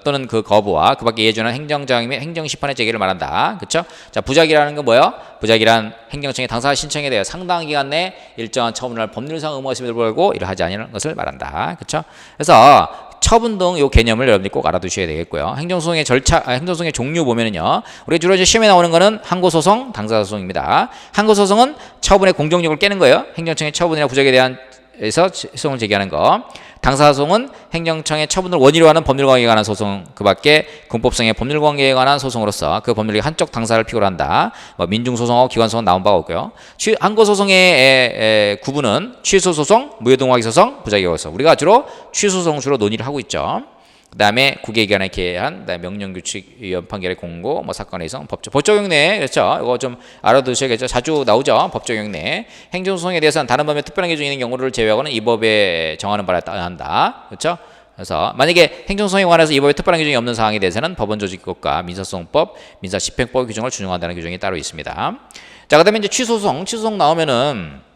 또는 그 거부와 그 밖에 예준한 행정장애 및 행정심판의 제기를 말한다. 그렇죠? 자, 부작이라는 건 뭐예요? 부작이란 행정청의 당사 신청에 대해 상당한 기간 내 일정한 처분을 할 법률상 의무가 있음에도 불구하고 이를 하지 않는 것을 말한다. 그렇죠? 그래서 처분 등 이 개념을 여러분들이 꼭 알아두셔야 되겠고요. 행정소송의 절차, 행정소송의 종류 보면은요, 우리 주로 이제 시험에 나오는 거는 항고소송, 당사소송입니다. 항고소송은 처분의 공정력을 깨는 거예요. 행정청의 처분이나 부작에 대한 에서 소송을 제기하는 거. 당사소송은 행정청의 처분을 원인으로 하는 법률관계에 관한 소송, 그 밖에 군법상의 법률관계에 관한 소송으로서 그 법률이 한쪽 당사를 필요로 한다. 뭐 민중소송하고 기관소송 나온 바가 없고요. 항고소송의 구분은 취소소송, 무효동의소송, 부작위소송. 우리가 주로 취소소송 주로 논의를 하고 있죠. 그 다음에 국외기관에 기한, 그다음에 명령규칙위원 판결의 공고, 뭐 사건의 이성, 법적용내, 그렇죠? 이거 좀 알아두셔야겠죠. 자주 나오죠. 법적용내. 행정소송에 대해서는 다른 법에 특별한 기준이 있는 경우를 제외하고는 이 법에 정하는 바에 따라 한다. 그렇죠? 그래서 만약에 행정소송에 관해서 이 법에 특별한 규정이 없는 사항에 대해서는 법원조직법과 민사소송법, 민사집행법 규정을 준용한다는 규정이 따로 있습니다. 자, 그다음에 이제 취소소송 나오면은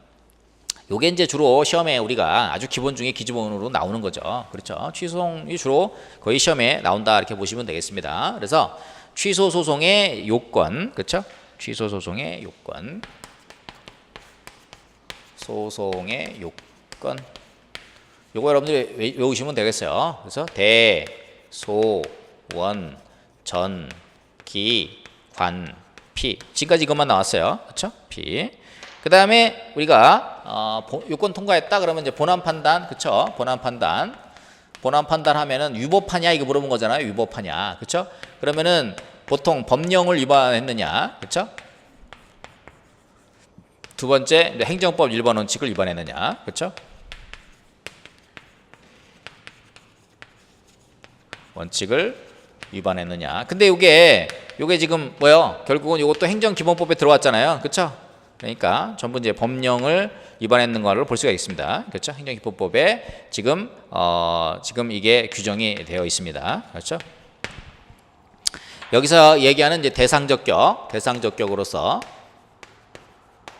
요게 이제 주로 시험에 우리가 아주 기본 중에 기본으로 나오는 거죠. 그렇죠. 취소소송이 주로 거의 시험에 나온다 이렇게 보시면 되겠습니다. 그래서 취소소송의 요건, 그렇죠? 취소소송의 요건, 소송의 요건. 요거 여러분들이 외우시면 되겠어요. 그래서 대, 소, 원, 전, 기, 관, 피. 지금까지 이것만 나왔어요. 그렇죠? 피. 그 다음에 우리가 요건 통과했다 그러면 이제 본안 판단, 그쵸? 본안 판단 하면은 위법하냐 이거 물어본 거잖아요. 위법하냐, 그쵸? 그러면은 보통 법령을 위반했느냐, 그쵸? 두 번째 행정법 일반 원칙을 위반했느냐, 그쵸? 원칙을 위반했느냐. 근데 요게 지금 뭐요? 결국은 요것도 행정기본법에 들어왔잖아요, 그쵸? 그러니까 전부 이제 법령을 위반했는 거를 볼 수가 있습니다. 그렇죠? 행정기본법에 지금 이게 규정이 되어 있습니다. 그렇죠? 여기서 얘기하는 이제 대상적격으로서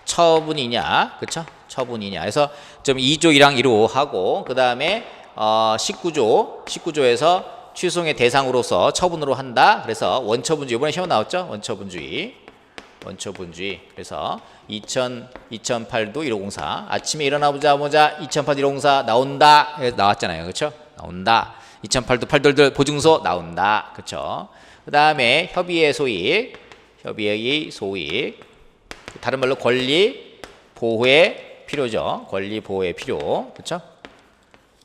처분이냐, 그렇죠? 처분이냐. 그래서 좀 2조 1항 1호 하고 그 다음에 19조에서 취소의 대상으로서 처분으로 한다. 그래서 원처분주의 이번에 시험 나왔죠? 원처분주의. 그래서 2008도 1504 아침에 일어나보자마자 2008 1504 나온다 나왔잖아요. 그렇죠? 나온다. 2008도 8돌들 보증서 나온다. 그렇죠? 그 다음에 협의의 소익 다른 말로 권리 보호의 필요죠. 권리 보호의 필요. 그렇죠?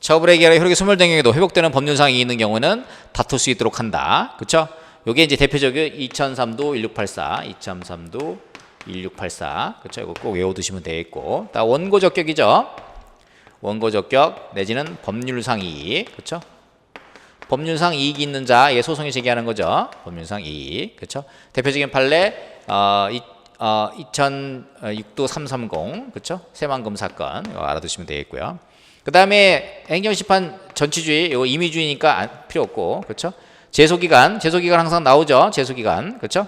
처벌의 기한이 효력이 소멸된 경우에도 회복되는 법률상이 있는 경우는 다툴 수 있도록 한다. 그쵸? 요게 이제 대표적인 2003도 1684, 2003도 1684. 그쵸? 이거 꼭 외워두시면 되겠고. 다 원고 적격이죠. 원고 적격 내지는 법률상 이익. 그쵸? 법률상 이익이 있는 자, 이게 소송이 제기하는 거죠. 법률상 이익. 그쵸? 대표적인 판례, 2006도 330. 그쵸? 새만금 사건. 이거 알아두시면 되겠고요. 그 다음에 행정심판 전치주의, 이거 임의주의니까 필요 없고, 그렇죠? 제소기간 항상 나오죠. 제소기간, 그렇죠?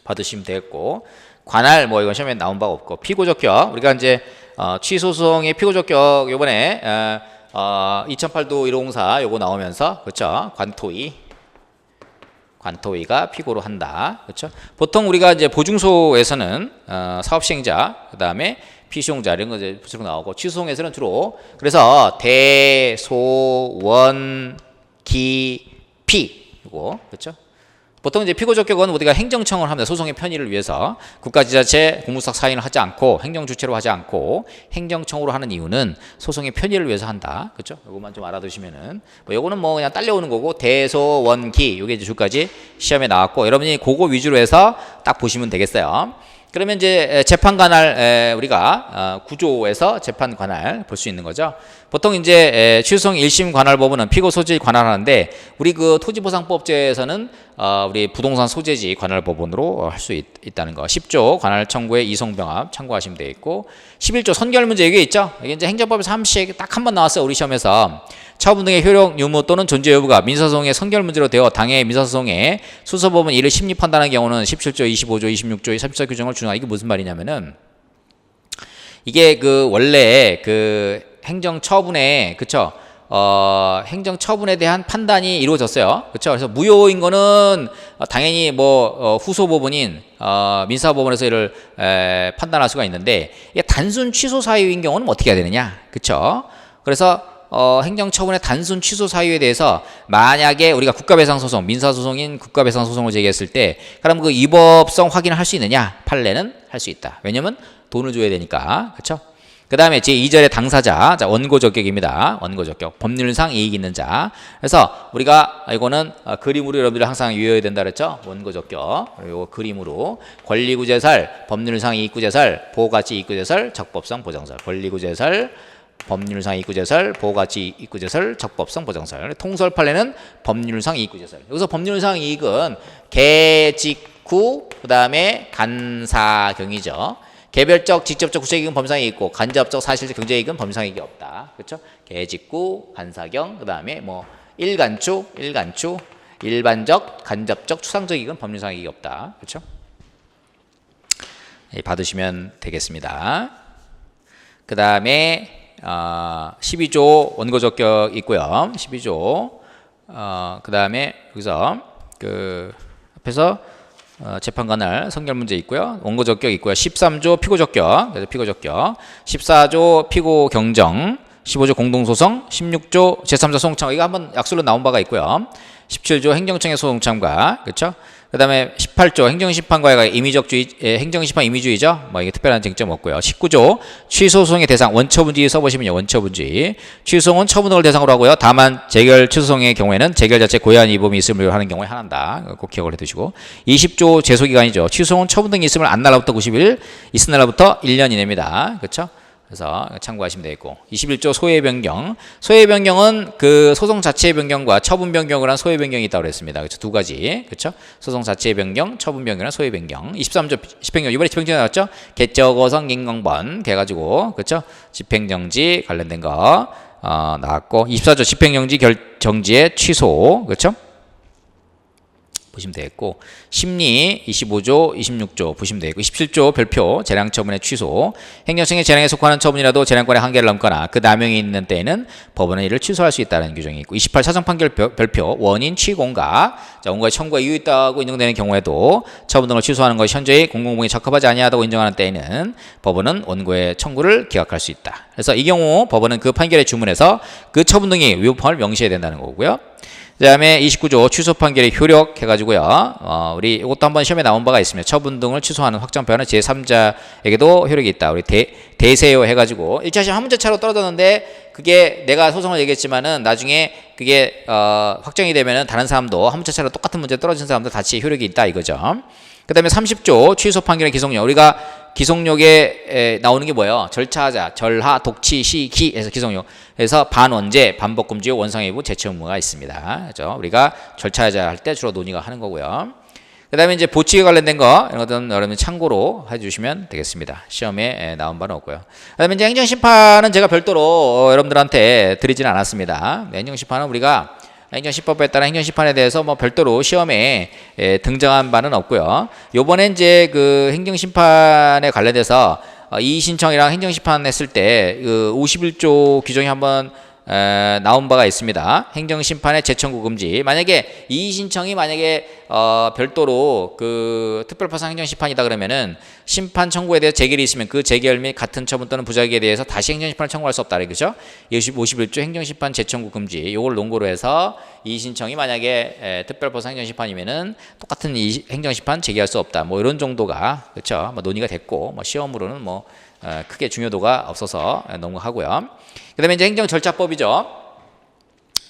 받으시면 되겠고, 관할 뭐 이건 시험에 나온 바가 없고, 피고적격 우리가 이제 취소소송의 피고적격 요번에 2008도 1504 요거 나오면서, 그렇죠? 관토위가 피고로 한다, 그렇죠? 보통 우리가 이제 보증소에서는 사업시행자, 그 다음에 피시용자 이런 거 이제 부처로 나오고, 취소송에서는 주로 그래서 대, 소, 원, 기, 피 이거 그렇죠? 보통 이제 피고적격은 우리가 행정청을 합니다. 소송의 편의를 위해서 국가지자체 공무수석 사인을 하지 않고 행정주체로 하지 않고 행정청으로 하는 이유는 소송의 편의를 위해서 한다. 그렇죠? 이것만 좀 알아두시면은 뭐 요거는 뭐 그냥 딸려오는 거고, 대소, 원, 기 요게 이제 주까지 시험에 나왔고, 여러분이 그거 위주로 해서 딱 보시면 되겠어요. 그러면 이제 재판 관할 우리가 구조에서 재판 관할 볼 수 있는 거죠. 보통 이제 취소송 1심 관할 법원은 피고 소재지 관할하는데, 우리 그 토지보상법제에서는 우리 부동산 소재지 관할 법원으로 할 수 있다는 거. 10조 관할 청구의 이송병합 참고하시면 되겠고, 11조 선결 문제 여기 있죠. 이게 이제 행정법에서 한 번씩 딱 한 번 나왔어요. 우리 시험에서. 처분 등의 효력 유무 또는 존재 여부가 민사소송의 선결 문제로 되어 당해 민사소송에 수서법은 이를 심리 판단하는 경우는 17조, 25조, 26조의 34 규정을 준용하. 이게 무슨 말이냐면은, 이게 그 원래 그 행정처분에, 그쵸? 행정처분에 대한 판단이 이루어졌어요. 그쵸? 그래서 무효인 거는 당연히 뭐 후소법원인 민사법원에서 이를 판단할 수가 있는데, 이게 단순 취소 사유인 경우는 어떻게 해야 되느냐? 그쵸? 그래서 행정처분의 단순 취소 사유에 대해서 만약에 우리가 국가배상소송, 민사소송인 국가배상소송을 제기했을 때, 그럼 그 위법성 확인을 할 수 있느냐? 판례는 할 수 있다. 왜냐면 돈을 줘야 되니까. 그렇죠? 그 다음에 제2절의 당사자, 자, 원고적격입니다. 원고적격. 법률상 이익 있는 자. 그래서 우리가 이거는 그림으로 여러분들 항상 유의해야 된다 그랬죠? 원고적격. 그리고 그림으로 권리구제설, 법률상 이익구제설, 보호가치 이익구제설, 적법성 보장설. 권리구제설, 법률상 이익구제설, 보호가치 이익구제설, 적법성 보장설. 통설 판례는 법률상 이익구제설. 여기서 법률상 이익은 개직구, 그 다음에 간사경이죠. 개별적, 직접적 구체이익은 법률상이 있고, 간접적, 사실적 경제이익은 법률상이익이 없다. 그렇죠? 개직구, 간사경, 그 다음에 뭐 일간추, 일반적, 간접적, 추상적 이익은 법률상이익이 없다. 그렇죠? 받으시면 되겠습니다. 그 다음에 12조 원고적격 있고요. 12조. 그 다음에 여기서 그 앞에서 재판관할 선결 문제 있고요. 원고적격 있고요. 13조 피고적격. 그래서 피고적격. 14조 피고경정. 15조 공동소송. 16조 제3자 소송참. 이거 한번 약술로 나온 바가 있고요. 17조 행정청의 소송참가. 그렇죠? 그 다음에 18조 행정심판과의 임의적주의, 행정심판 임의주의죠. 뭐 이게 특별한 쟁점 없고요. 19조 취소소송의 대상, 원처분주의 써보시면요. 원처분주의. 취소송은 처분 등을 대상으로 하고요. 다만 재결 취소송의 경우에는 재결 자체 고의한 위법이 있음을 하는 경우에 하나다. 꼭 기억을 해두시고. 20조 제소기간이죠. 취소송은 처분 등이 있음을 안 날로부터 90일, 있은 날로부터 1년 이내입니다. 그렇죠? 그래서 참고하시면 되겠고. 21조 소외 변경. 소외 변경은 그 소송 자체의 변경과 처분 변경을 한 소외 변경이 있다고 그랬습니다. 그렇죠? 두 가지. 그렇죠? 소송 자체의 변경, 처분 변경이랑 소외 변경. 23조 집행정. 이번에 집행정지 나왔죠? 개적어성 인공번 해 가지고, 그렇죠? 집행정지 관련된 거 나왔고, 24조 집행정지 정지의 취소. 그렇죠? 보시면 되겠고, 심리 25조, 26조 보시면 되겠고, 27조 별표 재량 처분의 취소. 행정청의 재량에 속하는 처분이라도 재량권의 한계를 넘거나 그 남용이 있는 때에는 법원은 이를 취소할 수 있다는 규정이 있고, 28 사정 판결 별표 원인 취공가. 자, 원고의 청구가 이유 있다고 인정되는 경우에도 처분 등을 취소하는 것이 현저히 공공공에 적합하지 아니하다고 인정하는 때에는 법원은 원고의 청구를 기각할 수 있다. 그래서 이 경우 법원은 그 판결의 주문에서 그 처분 등이 위법함을 명시해야 된다는 거고요. 그다음에 29조 취소 판결의 효력 해가지고요. 우리 이것도 한번 시험에 나온 바가 있습니다. 처분 등을 취소하는 확정표현은 제3자에게도 효력이 있다. 우리 대세요 해가지고 1차 시험 한 문제 차로 떨어졌는데 그게 내가 소송을 얘기했지만은 나중에 그게 확정이 되면은 다른 사람도 한 문제 차로 똑같은 문제 떨어진 사람도 같이 효력이 있다 이거죠. 그다음에 30조 취소 판결의 기속력. 우리가 기속력에 나오는 게 뭐예요? 절차하자, 절하, 독치, 시, 기에서 기속력. 그래서 반원제, 반복금지, 원상회부, 재체 의무가 있습니다. 그렇죠? 우리가 절차하자 할 때 주로 논의가 하는 거고요. 그다음에 이제 보칙에 관련된 거 이런 것들은 여러분 참고로 해주시면 되겠습니다. 시험에 나온 바는 없고요. 그다음에 이제 행정심판은 제가 별도로 여러분들한테 드리지는 않았습니다. 행정심판은 우리가 행정시법에 따라 행정심판에 대해서 뭐 별도로 시험에 등장한 바는 없고요. 요번에 이제 그 행정심판에 관련돼서 이의신청이랑 행정심판 했을 때 그 51조 규정이 한번 나온 바가 있습니다. 행정심판의 재청구 금지. 만약에 이의신청이 만약에 별도로 그 특별파상 행정심판이다 그러면은 심판 청구에 대해서 재결이 있으면 그 재결 및 같은 처분 또는 부작위에 대해서 다시 행정심판을 청구할 수 없다. 그죠? 51조 행정심판 재청구 금지. 요걸 논거로 해서 이의신청이 만약에 특별파상 행정심판이면은 똑같은 행정심판 제기할 수 없다. 뭐 이런 정도가 그렇죠? 뭐 논의가 됐고 뭐 시험으로는 뭐 크게 중요도가 없어서 넘어가고요. 그 다음에 이제 행정절차법이죠.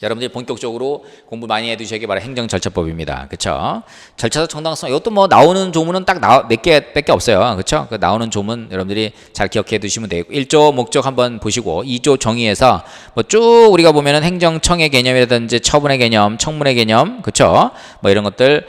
여러분들이 본격적으로 공부 많이 해두시기 바라 행정절차법입니다. 그쵸? 절차적 정당성. 이것도 뭐 나오는 조문은 딱 몇 개밖에 없어요. 그쵸? 그 나오는 조문 여러분들이 잘 기억해 두시면 되고 1조 목적 한번 보시고 2조 정의에서 뭐 쭉 우리가 보면은 행정청의 개념이라든지 처분의 개념, 청문의 개념, 그쵸? 뭐 이런 것들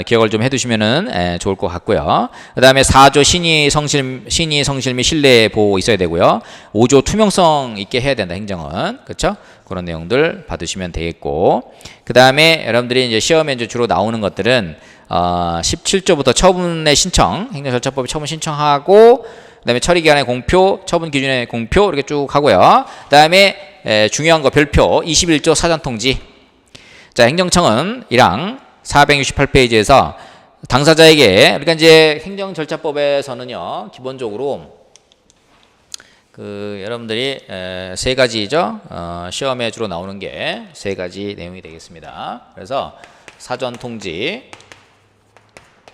기억을 좀 해두시면은 좋을 것 같고요. 그 다음에 4조 신의 성실 및 신뢰 보호 있어야 되고요. 5조 투명성 있게 해야 된다. 행정은. 그쵸? 그런 내용들 받으시면 되겠고, 그 다음에 여러분들이 이제 시험에 이제 주로 나오는 것들은 17조부터 처분의 신청, 행정절차법이 처분 신청하고, 그 다음에 처리기간의 공표, 처분 기준의 공표 이렇게 쭉 하고요. 그 다음에 중요한 거 별표 21조 사전통지. 자, 행정청은 1항 468페이지에서 당사자에게, 그러니까 이제 행정절차법에서는요 기본적으로 여러분들이 세 가지죠. 시험에 주로 나오는 게 세 가지 내용이 되겠습니다. 그래서 사전 통지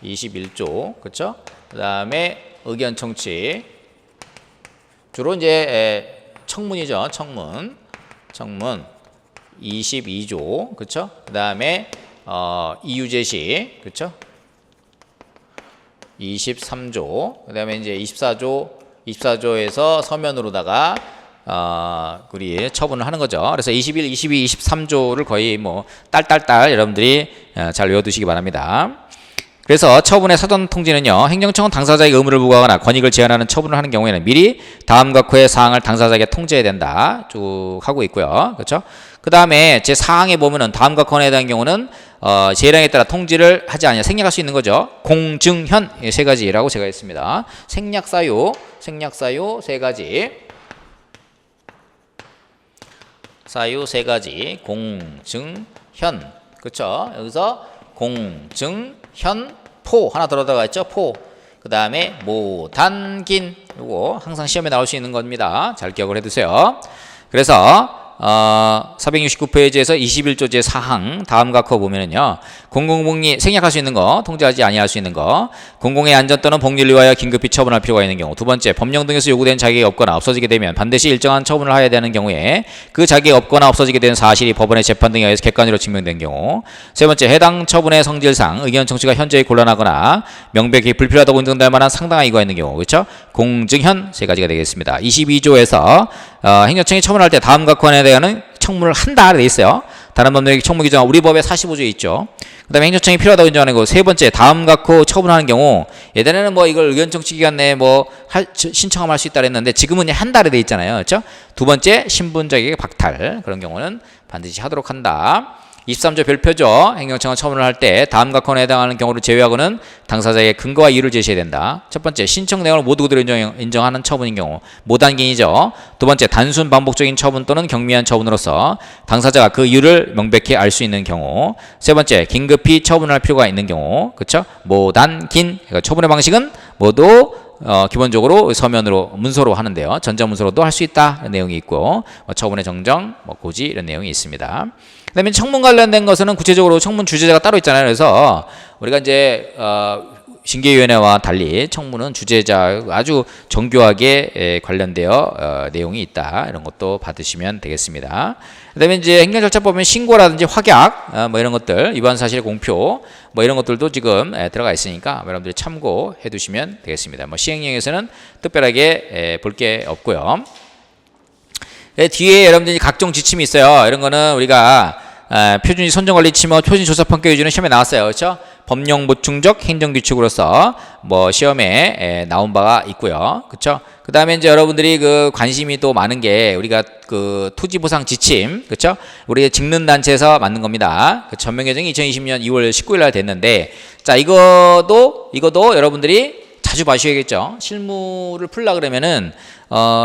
21조, 그렇죠? 그다음에 의견 청취, 주로 이제 청문이죠. 청문 22조, 그렇죠? 그다음에 이유 제시, 그렇죠? 23조, 그다음에 이제 24조에서 서면으로다가 우리 처분을 하는 거죠. 그래서 21, 22, 23조를 거의 뭐 딸딸딸 여러분들이 잘 외워두시기 바랍니다. 그래서 처분의 사전 통지는요, 행정청은 당사자에게 의무를 부과하거나 권익을 제한하는 처분을 하는 경우에는 미리 다음과 그의 사항을 당사자에게 통지해야 된다 쭉 하고 있고요. 그렇죠? 그 다음에 제 사항에 보면은 다음과 권한에 대한 경우는 재량에 따라 통지를 하지 않냐 생략할 수 있는 거죠. 공증현 세 가지라고 제가 했습니다. 생략 사유 세 가지, 사유 세 가지, 공증현, 그렇죠? 여기서 공증현 포 하나 들어가 있죠. 포. 그 다음에 모단긴, 요거 항상 시험에 나올 수 있는 겁니다. 잘 기억을 해두세요. 그래서 469페이지에서 21조 제4항 다음과 거 보면은요, 공공복리 생략할 수 있는 거, 통제하지 아니할 수 있는 거, 공공의 안전 또는 복리를 위하여 긴급히 처분할 필요가 있는 경우, 두 번째, 법령 등에서 요구된 자격이 없거나 없어지게 되면 반드시 일정한 처분을 해야 되는 경우에 그 자격이 없거나 없어지게 되는 사실이 법원의 재판 등에 의해서 객관으로 증명된 경우, 세 번째, 해당 처분의 성질상 의견 청취가 현저히 곤란하거나 명백히 불필요하다고 인정될 만한 상당한 이유가 있는 경우, 그렇죠? 공증현 세 가지가 되겠습니다. 22조에서 행정청이 처분할 때 다음과 권한에 대한 청문을 한다 돼 있어요. 다른 법률의 청문 규정 우리 법에 45조에 있죠. 그다음에 행정청이 필요하다고 인정하는 거. 세 번째, 다음 갖고 처분하는 경우, 예전에는 뭐 이걸 의견 청취 기간 내에 뭐 신청하면 할 수 있다 그랬는데 지금은 한 달에 돼 있잖아요. 그렇죠? 두 번째, 신분 자격의 박탈, 그런 경우는 반드시 하도록 한다. 23조 별표죠. 행정청은 처분을 할 때 다음과 권한에 해당하는 경우를 제외하고는 당사자의 근거와 이유를 제시해야 된다. 첫 번째, 신청 내용을 모두 그대로 인정하는 처분인 경우, 모단긴이죠. 두 번째, 단순 반복적인 처분 또는 경미한 처분으로서 당사자가 그 이유를 명백히 알 수 있는 경우. 세 번째, 긴급히 처분할 필요가 있는 경우, 그렇죠? 모단긴. 그러니까 처분의 방식은 모두 기본적으로 서면으로 문서로 하는데요. 전자문서로도 할 수 있다 이런 내용이 있고 처분의 정정, 고지 이런 내용이 있습니다. 그다음에 청문 관련된 것은 구체적으로 청문 주제자가 따로 있잖아요. 그래서 우리가 이제 징계위원회와 달리 청문은 주제자 아주 정교하게 관련되어 내용이 있다. 이런 것도 받으시면 되겠습니다. 그다음에 이제 행정절차법은 신고라든지 확약 뭐 이런 것들, 위반 사실의 공표 뭐 이런 것들도 지금 들어가 있으니까 여러분들이 참고해 두시면 되겠습니다. 뭐 시행령에서는 특별하게 볼 게 없고요. 뒤에 여러분들이 각종 지침이 있어요. 이런 거는 우리가 표준지 선정관리 침해 표준지 조사 평가 기준은 시험에 나왔어요. 그렇죠? 법령 보충적 행정규칙으로서 뭐 시험에 나온 바가 있고요. 그렇죠? 그다음에 이제 여러분들이 그 관심이 또 많은 게 우리가 그 토지보상 지침, 그렇죠? 우리 직능단체에서 만든 겁니다. 그 전면 개정이 2020년 2월 19일 날 됐는데, 자 이거도 여러분들이 자주 봐주셔야겠죠. 실무를 풀라 그러면은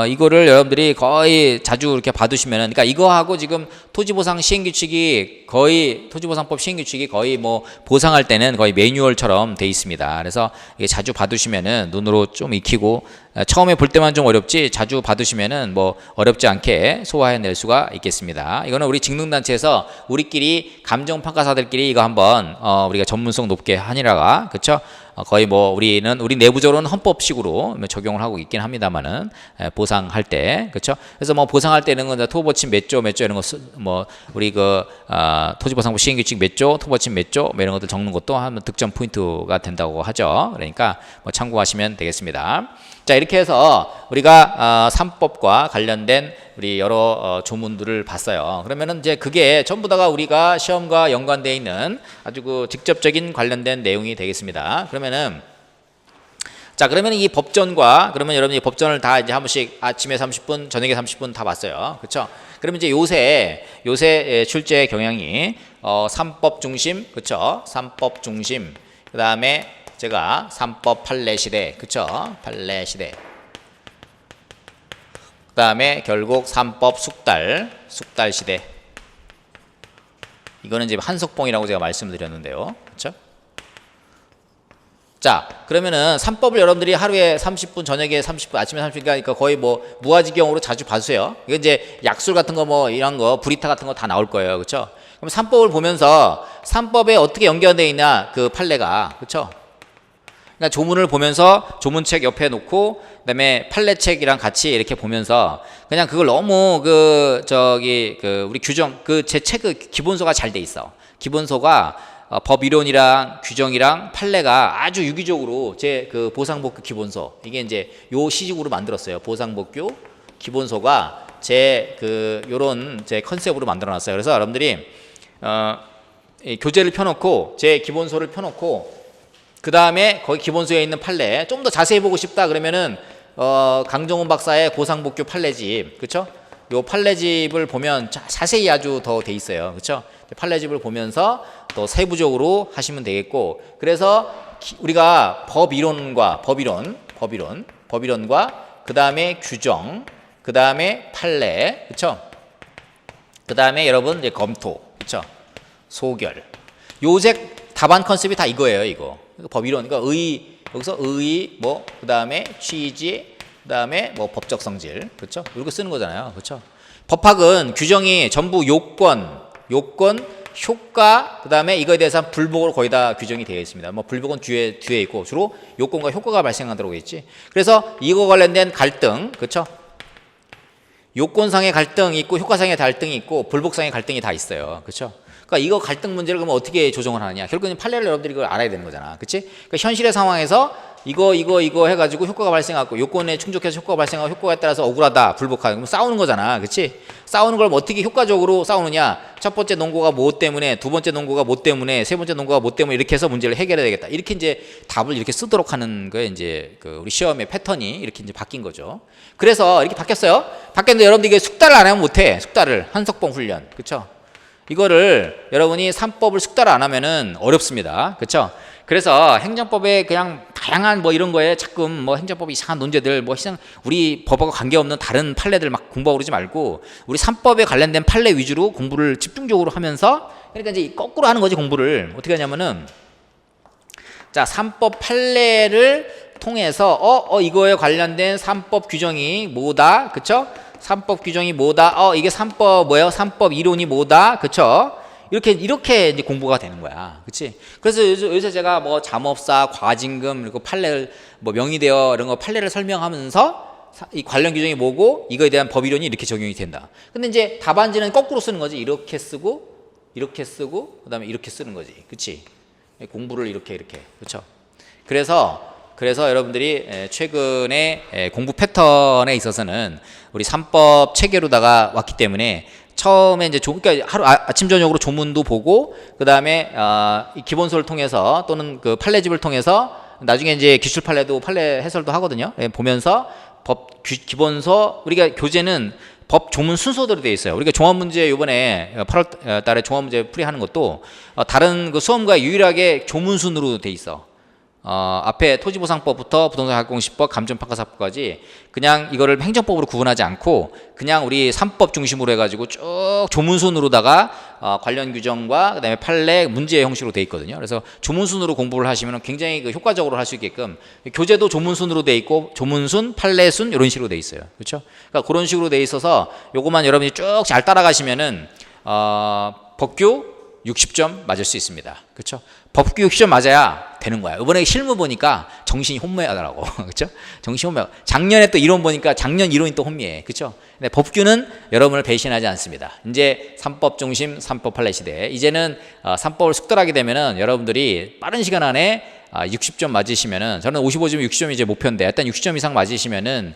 이거를 여러분들이 거의 자주 이렇게 봐두시면은, 그러니까 이거하고 지금 토지보상 시행규칙이 거의 토지보상법 시행규칙이 거의 뭐 보상할 때는 거의 매뉴얼처럼 돼 있습니다. 그래서 이게 자주 봐두시면은 눈으로 좀 익히고 처음에 볼 때만 좀 어렵지 자주 봐두시면은 뭐 어렵지 않게 소화해낼 수가 있겠습니다. 이거는 우리 직능단체에서 우리끼리 감정평가사들끼리 이거 한번 우리가 전문성 높게 하니라가, 그렇죠? 거의 뭐 우리 내부적으로는 헌법식으로 적용을 하고 있긴 합니다만은 보상할 때, 그렇죠? 그래서 뭐 보상할 때는 토보침 몇 조 이런 거 뭐 우리 그 토지보상법 시행규칙 몇 조, 토보침 몇 조 뭐 이런 것들 적는 것도 한 득점 포인트가 된다고 하죠. 그러니까 뭐 참고하시면 되겠습니다. 자, 이렇게 해서 우리가 3법과 관련된 우리 여러 조문들을 봤어요. 그러면은 이제 그게 전부 다가 우리가 시험과 연관되어 있는 아주 그 직접적인 관련된 내용이 되겠습니다. 그러면은 자, 그러면 이 법전과, 그러면 여러분이 법전을 다 이제 한 번씩 아침에 30분, 저녁에 30분 다 봤어요. 그렇죠? 그러면 이제 요새 출제 경향이 3법 중심, 그렇죠? 3법 중심. 그다음에 제가 3법 판례 시대, 그렇죠? 판례 시대. 그다음에 결국 3법 숙달 시대. 이거는 이제 한석봉이라고 제가 말씀을 드렸는데요. 그렇죠? 자, 그러면은 3법을 여러분들이 하루에 30분, 저녁에 30분, 아침에 30분, 그러니까 거의 뭐 무아지경으로 자주 봐주세요. 이거 이제 약술 같은 거 뭐 이런 거, 브리타 같은 거 다 나올 거예요. 그렇죠? 그럼 3법을 보면서 3법에 어떻게 연결되어 있냐, 그 판례가. 그렇죠? 그러니까 조문을 보면서 조문책 옆에 놓고 그다음에 판례책이랑 같이 이렇게 보면서 그냥 그걸 너무 우리 규정 제 책 기본서가 잘 돼 있어. 기본서가 법 이론이랑 규정이랑 판례가 아주 유기적으로 제 그 보상복규 기본서, 이게 이제 요 시식으로 만들었어요. 보상복규 기본서가 요런 제 컨셉으로 만들어 놨어요. 그래서 여러분들이 교재를 펴놓고 제 기본서를 펴놓고 그 다음에 거기 기본서에 있는 판례 좀 더 자세히 보고 싶다 그러면은 강정훈 박사의 보상복규 판례집, 그렇죠? 요 판례집을 보면 자세히 아주 더 돼 있어요. 그렇죠? 판례집을 보면서 또 세부적으로 하시면 되겠고, 그래서 우리가 법이론과 그 다음에 규정, 그 다음에 판례, 그렇죠? 그 다음에 여러분 이제 검토, 그렇죠? 소결. 요새 답안 컨셉이 다 이거예요. 이거 법이론, 그러니까 여기서 뭐 그 다음에 취지, 그 다음에 뭐 법적 성질, 그렇죠? 이렇게 쓰는 거잖아요. 그렇죠? 법학은 규정이 전부 요건, 효과, 그 다음에 이거에 대해서 불복으로 거의 다 규정이 되어 있습니다. 뭐 불복은 뒤에 있고 주로 요건과 효과가 발생하도록 있지. 그래서 이거 관련된 갈등, 그렇죠? 요건상의 갈등이 있고 효과상의 갈등이 있고 불복상의 갈등이 다 있어요. 그렇죠? 그러니까 이거 갈등 문제를 그러면 어떻게 조정을 하느냐? 결국은 판례를 여러분들이 이걸 알아야 되는 거잖아. 그렇지? 그러니까 현실의 상황에서 이거 해가지고 효과가 발생하고 요건에 충족해서 효과가 발생하고 효과에 따라서 억울하다, 불복하다, 그럼 싸우는 거잖아. 그렇지? 싸우는 걸 어떻게 효과적으로 싸우느냐? 첫 번째 논거가 뭐 때문에, 두 번째 논거가 뭐 때문에, 세 번째 논거가 뭐 때문에 이렇게 해서 문제를 해결해야 되겠다. 이렇게 이제 답을 이렇게 쓰도록 하는 거에 이제 우리 시험의 패턴이 이렇게 이제 바뀐 거죠. 그래서 이렇게 바뀌었어요. 바뀌었는데 여러분들 이게 숙달을 안 하면 못해. 숙달을 한석봉 훈련, 그렇죠? 이거를 여러분이 3법을 숙달을 안 하면은 어렵습니다. 그렇죠? 그래서 행정법에 그냥 다양한 뭐 이런 거에 자꾸 뭐 행정법 이상한 논제들 뭐 우리 법하고 관계없는 다른 판례들 막 공부하고 그러지 말고 우리 3법에 관련된 판례 위주로 공부를 집중적으로 하면서, 그러니까 이제 거꾸로 하는 거지. 공부를 어떻게 하냐면은 자, 3법 판례를 통해서 이거에 관련된 3법 규정이 뭐다? 그쵸? 3법 규정이 뭐다? 이게 3법 뭐예요? 3법 이론이 뭐다? 그쵸? 이렇게 이제 공부가 되는 거야. 그치? 그래서 요새 제가 뭐 잠업사, 과징금, 그리고 판례를 뭐 명의대여 이런 거 판례를 설명하면서 이 관련 규정이 뭐고 이거에 대한 법 이론이 이렇게 적용이 된다. 근데 이제 답안지는 거꾸로 쓰는 거지. 이렇게 쓰고 그다음에 이렇게 쓰는 거지. 그치? 공부를 이렇게. 그렇죠? 그래서 여러분들이 최근에 공부 패턴에 있어서는 우리 3법 체계로다가 왔기 때문에 처음에 이제 그러니까 하루 아침 저녁으로 조문도 보고 그다음에 이 기본서를 통해서 또는 그 판례집을 통해서 나중에 이제 기출 판례도 판례 해설도 하거든요. 보면서 법 기본서 우리가 교재는 법 조문 순서대로 되어 있어요. 우리가 종합 문제 이번에 8월 달에 종합 문제 풀이하는 것도 다른 그 수험과 유일하게 조문 순으로 되어 있어. 앞에 토지보상법부터 부동산가격공시법, 감정평가사법까지 그냥 이거를 행정법으로 구분하지 않고 그냥 우리 3법 중심으로 해가지고 쭉 조문순으로다가 관련 규정과 그다음에 판례, 문제 형식으로 돼 있거든요. 그래서 조문순으로 공부를 하시면 굉장히 그 효과적으로 할 수 있게끔 교재도 조문순으로 돼 있고 조문순, 판례순 이런 식으로 돼 있어요. 그렇죠? 그러니까 그런 식으로 돼 있어서 요것만 여러분이 쭉 잘 따라가시면은 법규 60점 맞을 수 있습니다. 그렇죠? 법규 60점 맞아야 되는 거야. 이번에 실무 보니까 정신이 혼미하더라고. 그렇죠? 정신이 혼미하고. 작년에 또 이론 보니까 작년 이론이 또 혼미해. 그렇죠? 근데 법규는 여러분을 배신하지 않습니다. 이제 3법 중심 3법 판례 시대. 이제는 3법을 숙달하게 되면은 여러분들이 빠른 시간 안에 60점 맞으시면은 저는 55점 60점이 이제 목표인데 일단 60점 이상 맞으시면은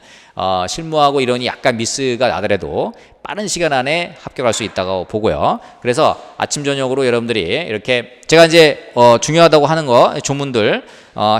실무하고 이론이 약간 미스가 나더라도 빠른 시간 안에 합격할 수 있다고 보고요. 그래서 아침 저녁으로 여러분들이 이렇게 제가 이제 중요하다고 하는 거 조문들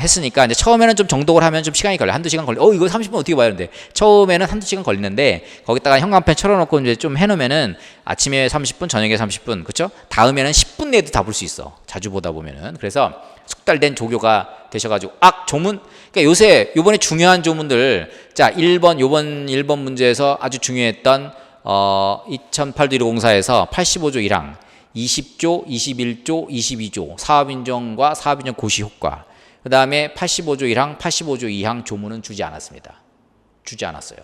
했으니까 이제 처음에는 좀 정독을 하면 좀 시간이 걸려. 한두 시간 걸려. 이거 30분 어떻게 봐야 되는데 처음에는 한두 시간 걸리는데 거기다가 형광펜 쳐놓고 이제 좀 해놓으면은 아침에 30분 저녁에 30분 그쵸? 다음에는 10분 내에도 다 볼 수 있어. 자주 보다 보면은. 그래서 숙달된 조교가 되셔가지고 조문 그러니까 요새 요번에 중요한 조문들 자 요번 1번 문제에서 아주 중요했던 2008도 1호공사에서 85조 1항 20조 21조 22조 사업인정과 사업인정 고시효과 그 다음에 85조 1항 85조 2항 조문은 주지 않았습니다. 주지 않았어요.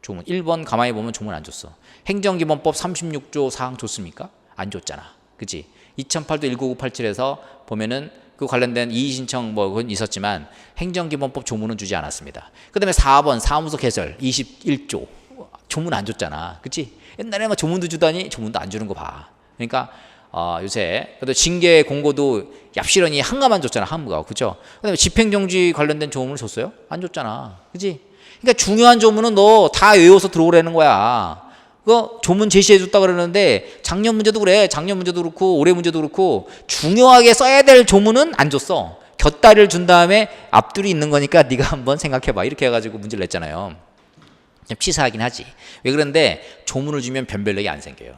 조문 1번 가만히 보면 조문 안 줬어. 행정기본법 36조 4항 줬습니까? 안 줬잖아. 그치? 2008도 19987에서 보면은 그 관련된 이의신청 그건 있었지만 행정기본법 조문은 주지 않았습니다. 그 다음에 4번 사무소 개설 21조 조문 안 줬잖아. 그치? 옛날에 막 조문도 주다니 조문도 안 주는 거 봐. 그러니까 요새 그래도 징계 공고도 얍실하니 한가만 줬잖아. 한무가. 그죠? 그 다음에 집행정지 관련된 조문을 줬어요? 안 줬잖아. 그치? 그러니까 중요한 조문은 너 다 외워서 들어오라는 거야. 그 조문 제시해 줬다 그러는데 작년 문제도 그래. 작년 문제도 그렇고 올해 문제도 그렇고 중요하게 써야 될 조문은 안 줬어. 곁다리를 준 다음에 앞둘이 있는 거니까 네가 한번 생각해봐. 이렇게 해가지고 문제를 냈잖아요. 치사하긴 하지. 왜 그런데 조문을 주면 변별력이 안 생겨요.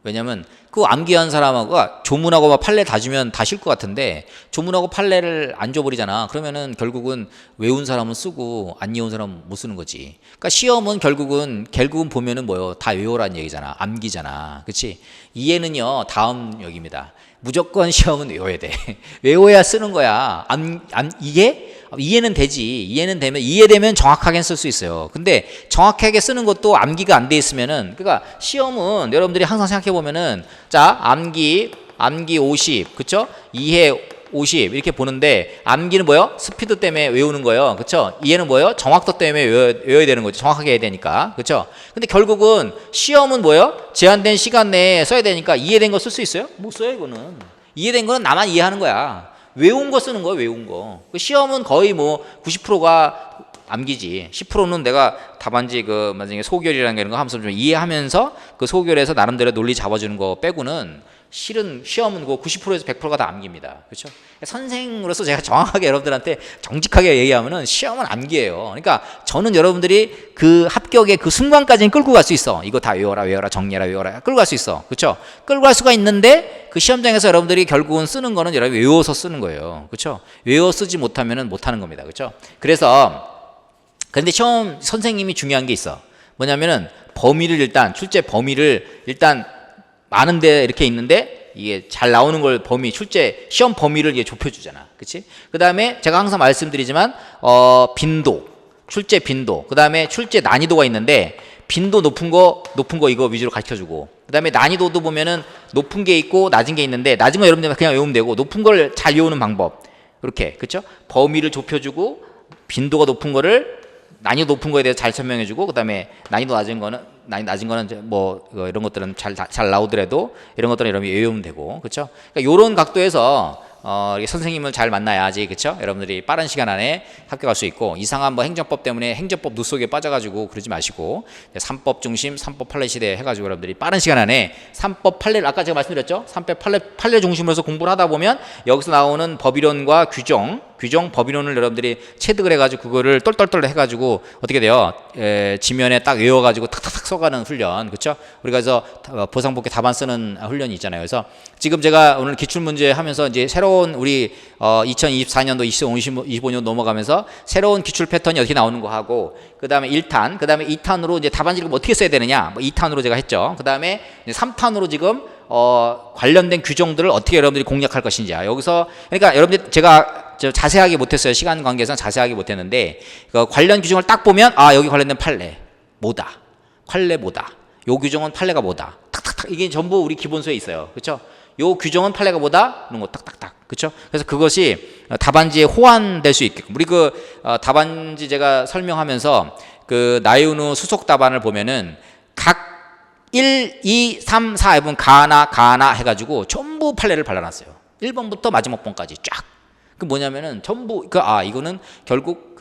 왜냐면 그 암기한 사람하고 조문하고 막 판례 다 주면 다 쉴 것 같은데 조문하고 판례를 안 줘버리잖아. 그러면은 결국은 외운 사람은 쓰고 안 외운 사람은 못 쓰는 거지. 그러니까 시험은 결국은 보면은 뭐요? 다 외워라는 얘기잖아. 암기잖아. 그렇지? 이해는요 다음 역입니다. 무조건 시험은 외워야 돼. 외워야 쓰는 거야. 이해는 되지. 이해되면 정확하게 쓸 수 있어요. 근데 정확하게 쓰는 것도 암기가 안 돼 있으면은, 그러니까 시험은 여러분들이 항상 생각해 보면은, 자, 암기 50, 그쵸? 이해 50 이렇게 보는데, 암기는 뭐요? 스피드 때문에 외우는 거예요. 그쵸? 이해는 뭐요? 정확도 때문에 외워야 되는 거죠. 정확하게 해야 되니까. 그쵸? 근데 결국은 시험은 뭐요? 제한된 시간 내에 써야 되니까 이해된 거 쓸 수 있어요? 못 써요, 이거는. 이해된 거는 나만 이해하는 거야. 외운 거 쓰는 거야, 외운 거. 시험은 거의 뭐 90%가 암기지. 10%는 내가 답안지 만약에 소결이라는 이런 거 하면서 좀 이해하면서 그 소결에서 나름대로 논리 잡아주는 거 빼고는 실은 시험은 90%에서 100%가 다 암기입니다. 그렇죠? 선생으로서 제가 정확하게 여러분들한테 정직하게 얘기하면은 시험은 암기예요. 그러니까 저는 여러분들이 그 합격의 그 순간까지는 끌고 갈 수 있어. 이거 다 외워라, 정리해라, 외워라. 끌고 갈 수 있어. 그렇죠? 끌고 갈 수가 있는데 그 시험장에서 여러분들이 결국은 쓰는 거는 여러분 외워서 쓰는 거예요. 그렇죠? 외워 쓰지 못하면은 못하는 겁니다. 그렇죠? 그런데 시험 선생님이 중요한 게 있어. 뭐냐면은 출제 범위를 일단 많은데 이렇게 있는데 이게 잘 나오는 걸 범위, 출제 시험 범위를 이게 좁혀주잖아, 그렇지? 그 다음에 제가 항상 말씀드리지만 빈도, 출제 빈도, 그 다음에 출제 난이도가 있는데 빈도 높은 거 이거 위주로 가르쳐주고, 그 다음에 난이도도 보면은 높은 게 있고 낮은 게 있는데 낮은 거 여러분들 그냥 외우면 되고 높은 걸 잘 외우는 방법, 이렇게, 그렇죠? 범위를 좁혀주고 빈도가 높은 거를 난이도 높은 거에 대해서 잘 설명해주고, 그 다음에 난이도 낮은 거는 이제 뭐 이런 것들은 잘 나오더라도 이런 것들은 여러분이 외우면 되고, 그렇죠? 그러니까 이런 각도에서 선생님을 잘 만나야지, 그렇죠? 여러분들이 빠른 시간 안에 합격할 수 있고, 이상한 뭐 행정법 때문에 행정법 누속에 빠져가지고 그러지 마시고 3법 중심 3법 판례 시대 해가지고 여러분들이 빠른 시간 안에 3법 판례를 아까 제가 말씀드렸죠? 3법 판례 중심으로 해서 공부를 하다 보면 여기서 나오는 법이론과 규정 법이론을 여러분들이 체득을 해가지고 그거를 똘똘똘 해가지고 어떻게 돼요? 지면에 딱 외워가지고 탁탁탁 써가는 훈련, 그렇죠? 우리가 그래서 보상복귀 답안 쓰는 훈련이 있잖아요. 그래서 지금 제가 오늘 기출문제 하면서 이제 새로운 우리 2024년도 2025년 넘어가면서 새로운 기출 패턴이 어떻게 나오는 거 하고, 그 다음에 1탄, 그 다음에 2탄으로 이제 답안지를 어떻게 써야 되느냐, 뭐 2탄으로 제가 했죠. 그 다음에 3탄으로 지금 관련된 규정들을 어떻게 여러분들이 공략할 것인지, 여기서 그러니까 여러분들 제가 자세하게 못했어요. 시간 관계상 자세하게 못했는데 관련 규정을 딱 보면 여기 관련된 판례 뭐다, 요 규정은 판례가 뭐다, 탁탁탁 이게 전부 우리 기본서에 있어요, 그렇죠? 요 규정은 판례가 뭐다, 이런 거 딱딱딱, 그렇죠? 그래서 그것이 답안지에 호환될 수 있게끔 우리 답안지 제가 설명하면서 나이오누 수속 답안을 보면은 각 1, 2, 3, 4 해보면 가나 해가지고 전부 판례를 발라놨어요. 1번부터 마지막 번까지 쫙. 뭐냐면은 전부 이거는 결국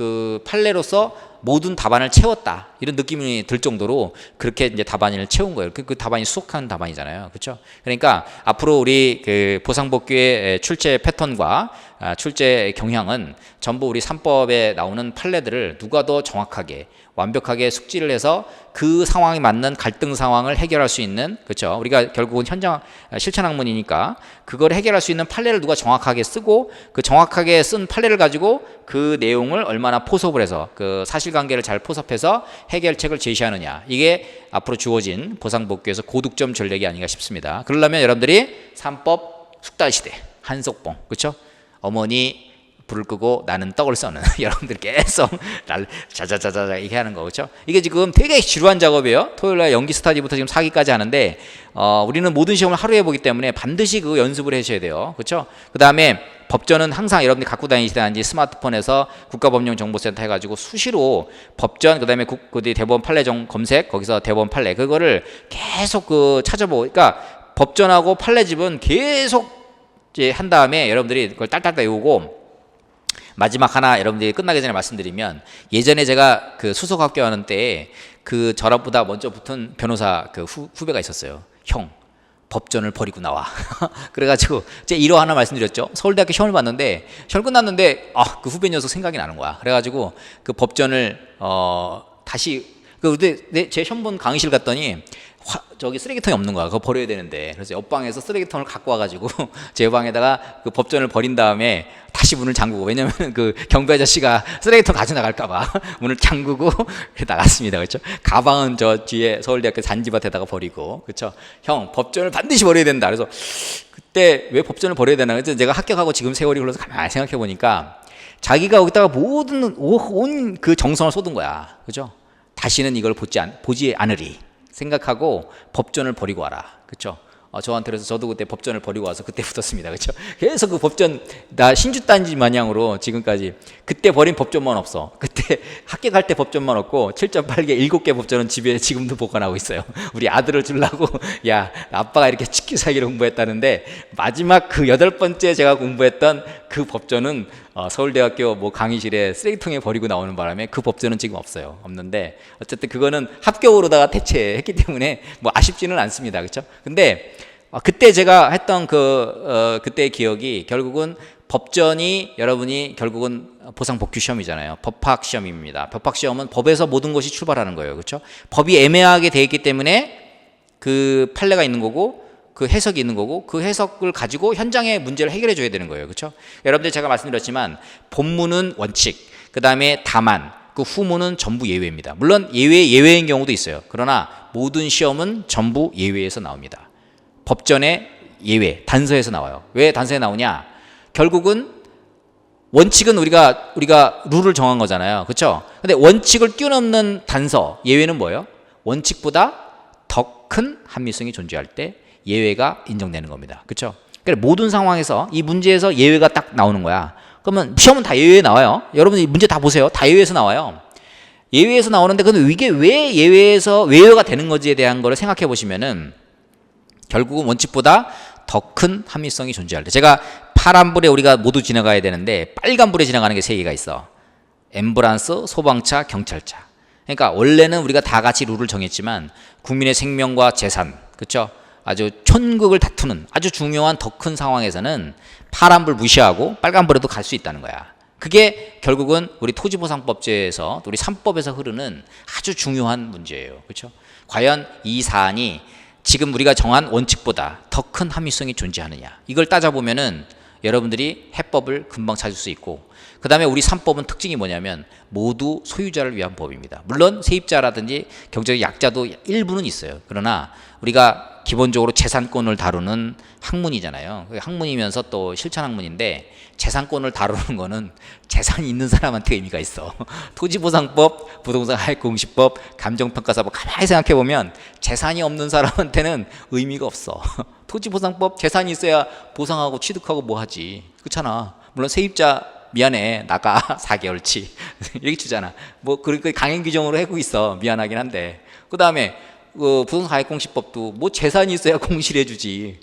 판례로서 모든 답안을 채웠다, 이런 느낌이 들 정도로 그렇게 이제 답안을 채운 거예요. 그 답안이 수록한 답안이잖아요, 그렇죠? 그러니까 앞으로 우리 보상복귀의 출제 패턴과 출제 경향은 전부 우리 3법에 나오는 판례들을 누가 더 정확하게 완벽하게 숙지를 해서 그 상황에 맞는 갈등 상황을 해결할 수 있는, 그렇죠? 우리가 결국은 현장 실천 학문이니까 그걸 해결할 수 있는 판례를 누가 정확하게 쓰고, 그 정확하게 쓴 판례를 가지고 그 내용을 얼마나 포섭을 해서 그 사실관계를 잘 포섭해서 해결책을 제시하느냐, 이게 앞으로 주어진 보상복귀에서 고득점 전략이 아닌가 싶습니다. 그러려면 여러분들이 3법 숙달시대 한석봉, 그렇죠? 어머니 불을 끄고 나는 떡을 써는 여러분들 계속 자자자자 이렇게 하는 거, 그렇죠? 이게 지금 되게 지루한 작업이에요. 토요일날 연기 스타디부터 지금 4기까지 하는데 우리는 모든 시험을 하루에 보기 때문에 반드시 그거 연습을 하셔야 돼요, 그렇죠? 그 다음에 법전은 항상 여러분들이 갖고 다니시다든지 스마트폰에서 국가법령정보센터 해가지고 수시로 법전, 그 다음에 대법원 판례 검색, 거기서 대법원 판례 그거를 계속 찾아보고, 그러니까 법전하고 판례집은 계속 이제 한 다음에 여러분들이 그걸 딸딸딸 외우고, 마지막 하나 여러분들이 끝나기 전에 말씀드리면, 예전에 제가 수석학교 하는 때에 저랑보다 먼저 붙은 변호사 후배가 있었어요. 형, 법전을 버리고 나와. 그래가지고 제가 1호 하나 말씀드렸죠. 서울대학교 시험을 봤는데 시험 끝났는데 그 후배 녀석 생각이 나는 거야. 그래가지고 법전을 다시 제 시험 본 강의실 갔더니 저기 쓰레기통이 없는 거야. 그거 버려야 되는데. 그래서 옆방에서 쓰레기통을 갖고 와가지고 제 방에다가 법전을 버린 다음에 다시 문을 잠그고, 왜냐면 경비 아저씨가 쓰레기통 가져나갈까봐 문을 잠그고 나갔습니다. 그렇죠? 가방은 저 뒤에 서울대학교 잔디밭에다가 버리고, 그렇죠? 형, 법전을 반드시 버려야 된다. 그래서 그때 왜 법전을 버려야 되나? 그래서 제가 합격하고 지금 세월이 흘러서 가만히 생각해 보니까 자기가 거기다가 모든 온 정성을 쏟은 거야. 그렇죠? 다시는 이걸 보지 않으리 생각하고 법전을 버리고 와라, 그렇죠? 저한테 그래서 저도 그때 법전을 버리고 와서 그때 붙었습니다, 그렇죠? 계속 법전 나 신주단지 마냥으로 지금까지 그때 버린 법전만 없어. 그때 합격할 때 법전만 없고 7.8개 7개 법전은 집에 지금도 보관하고 있어요. 우리 아들을 주려고 야, 아빠가 이렇게 치키사기를 공부했다는데 마지막 8번째 제가 공부했던 그 법전은 서울대학교 강의실에 쓰레기통에 버리고 나오는 바람에 그 법전은 지금 없는데 어쨌든 그거는 합격으로다가 대체했기 때문에 아쉽지는 않습니다, 그렇죠? 근데 그때 제가 했던 그때의 기억이 결국은 법전이 여러분이 결국은 보상복귀 시험이잖아요. 법학 시험입니다. 법학 시험은 법에서 모든 것이 출발하는 거예요, 그렇죠? 법이 애매하게 돼 있기 때문에 그 판례가 있는 거고 그 해석이 있는 거고, 그 해석을 가지고 현장의 문제를 해결해 줘야 되는 거예요, 그렇죠? 여러분들 제가 말씀드렸지만 본문은 원칙, 그 다음에 다만, 그 후문은 전부 예외입니다. 물론 예외인 경우도 있어요. 그러나 모든 시험은 전부 예외에서 나옵니다. 법전에 예외, 단서에서 나와요. 왜 단서에 나오냐? 결국은 원칙은 우리가 룰을 정한 거잖아요. 그렇죠? 근데 원칙을 뛰어넘는 단서, 예외는 뭐예요? 원칙보다 더 큰 합리성이 존재할 때 예외가 인정되는 겁니다. 그렇죠? 그러니까 모든 상황에서 이 문제에서 예외가 딱 나오는 거야. 그러면 시험은 다 예외에 나와요. 여러분 이 문제 다 보세요. 다 예외에서 나와요. 예외에서 나오는데 근데 이게 왜 예외가 되는 건지에 대한 거를 생각해 보시면은 결국은 원칙보다 더 큰 합리성이 존재할 때, 제가 파란불에 우리가 모두 지나가야 되는데 빨간불에 지나가는 게 세 개가 있어. 앰뷸런스, 소방차, 경찰차. 그러니까 원래는 우리가 다 같이 룰을 정했지만 국민의 생명과 재산, 그렇죠? 아주 천국을 다투는 아주 중요한 더 큰 상황에서는 파란불 무시하고 빨간불에도 갈 수 있다는 거야. 그게 결국은 우리 토지보상법제에서 우리 3법에서 흐르는 아주 중요한 문제예요. 그렇죠? 과연 이 사안이 지금 우리가 정한 원칙보다 더 큰 합리성이 존재하느냐, 이걸 따져보면은 여러분들이 해법을 금방 찾을 수 있고, 그 다음에 우리 3법은 특징이 뭐냐면 모두 소유자를 위한 법입니다. 물론 세입자라든지 경제적 약자도 일부는 있어요. 그러나 우리가 기본적으로 재산권을 다루는 학문이잖아요. 학문이면서 또 실천 학문인데 재산권을 다루는 거는 재산이 있는 사람한테 의미가 있어. 토지보상법, 부동산 하액공시법, 감정평가사법 가만히 생각해 보면 재산이 없는 사람한테는 의미가 없어. 토지보상법 재산이 있어야 보상하고 취득하고 뭐 하지. 그렇잖아. 물론 세입자 미안해 나가 4개월치 이렇게 주잖아. 뭐 그렇게 강행 규정으로 하고 있어. 미안하긴 한데. 그 다음에 부동산 하액공시법도 뭐 재산이 있어야 공시를 해주지.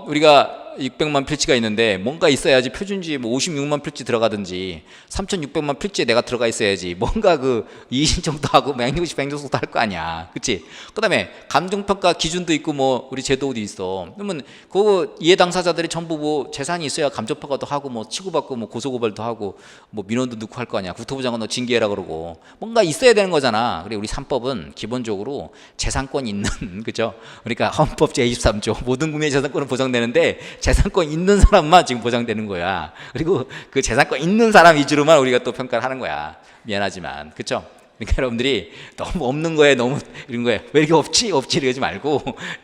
우리가 600만 필지가 있는데 뭔가 있어야지 표준지 뭐 56만 필지 들어가든지 3,600만 필지에 내가 들어가 있어야지 뭔가 그 이의신청도 하고 맹독식 맹독속도 할 거 아니야. 그치? 그 다음에 감정평가 기준도 있고 뭐 우리 제도도 있어. 그러면 그 이해 당사자들이 전부 뭐 재산이 있어야 감정평가도 하고 뭐 치고받고 뭐 고소고발도 하고 뭐 민원도 넣고 할 거 아니야. 국토부 장관 너 징계해라 그러고 뭔가 있어야 되는 거잖아. 그래 우리 3법은 기본적으로 재산권 있는 그죠? 그러니까 헌법 제23조 모든 국민의 재산권은 보장되는데 재산권 있는 사람만 지금 보장되는 거야. 그리고 그 재산권 있는 사람 위주로만 우리가 또 평가를 하는 거야. 미안하지만. 그쵸? 그러니까 여러분들이 너무 없는 거에 너무 이런 거에 왜 이렇게 없지 이러지 말고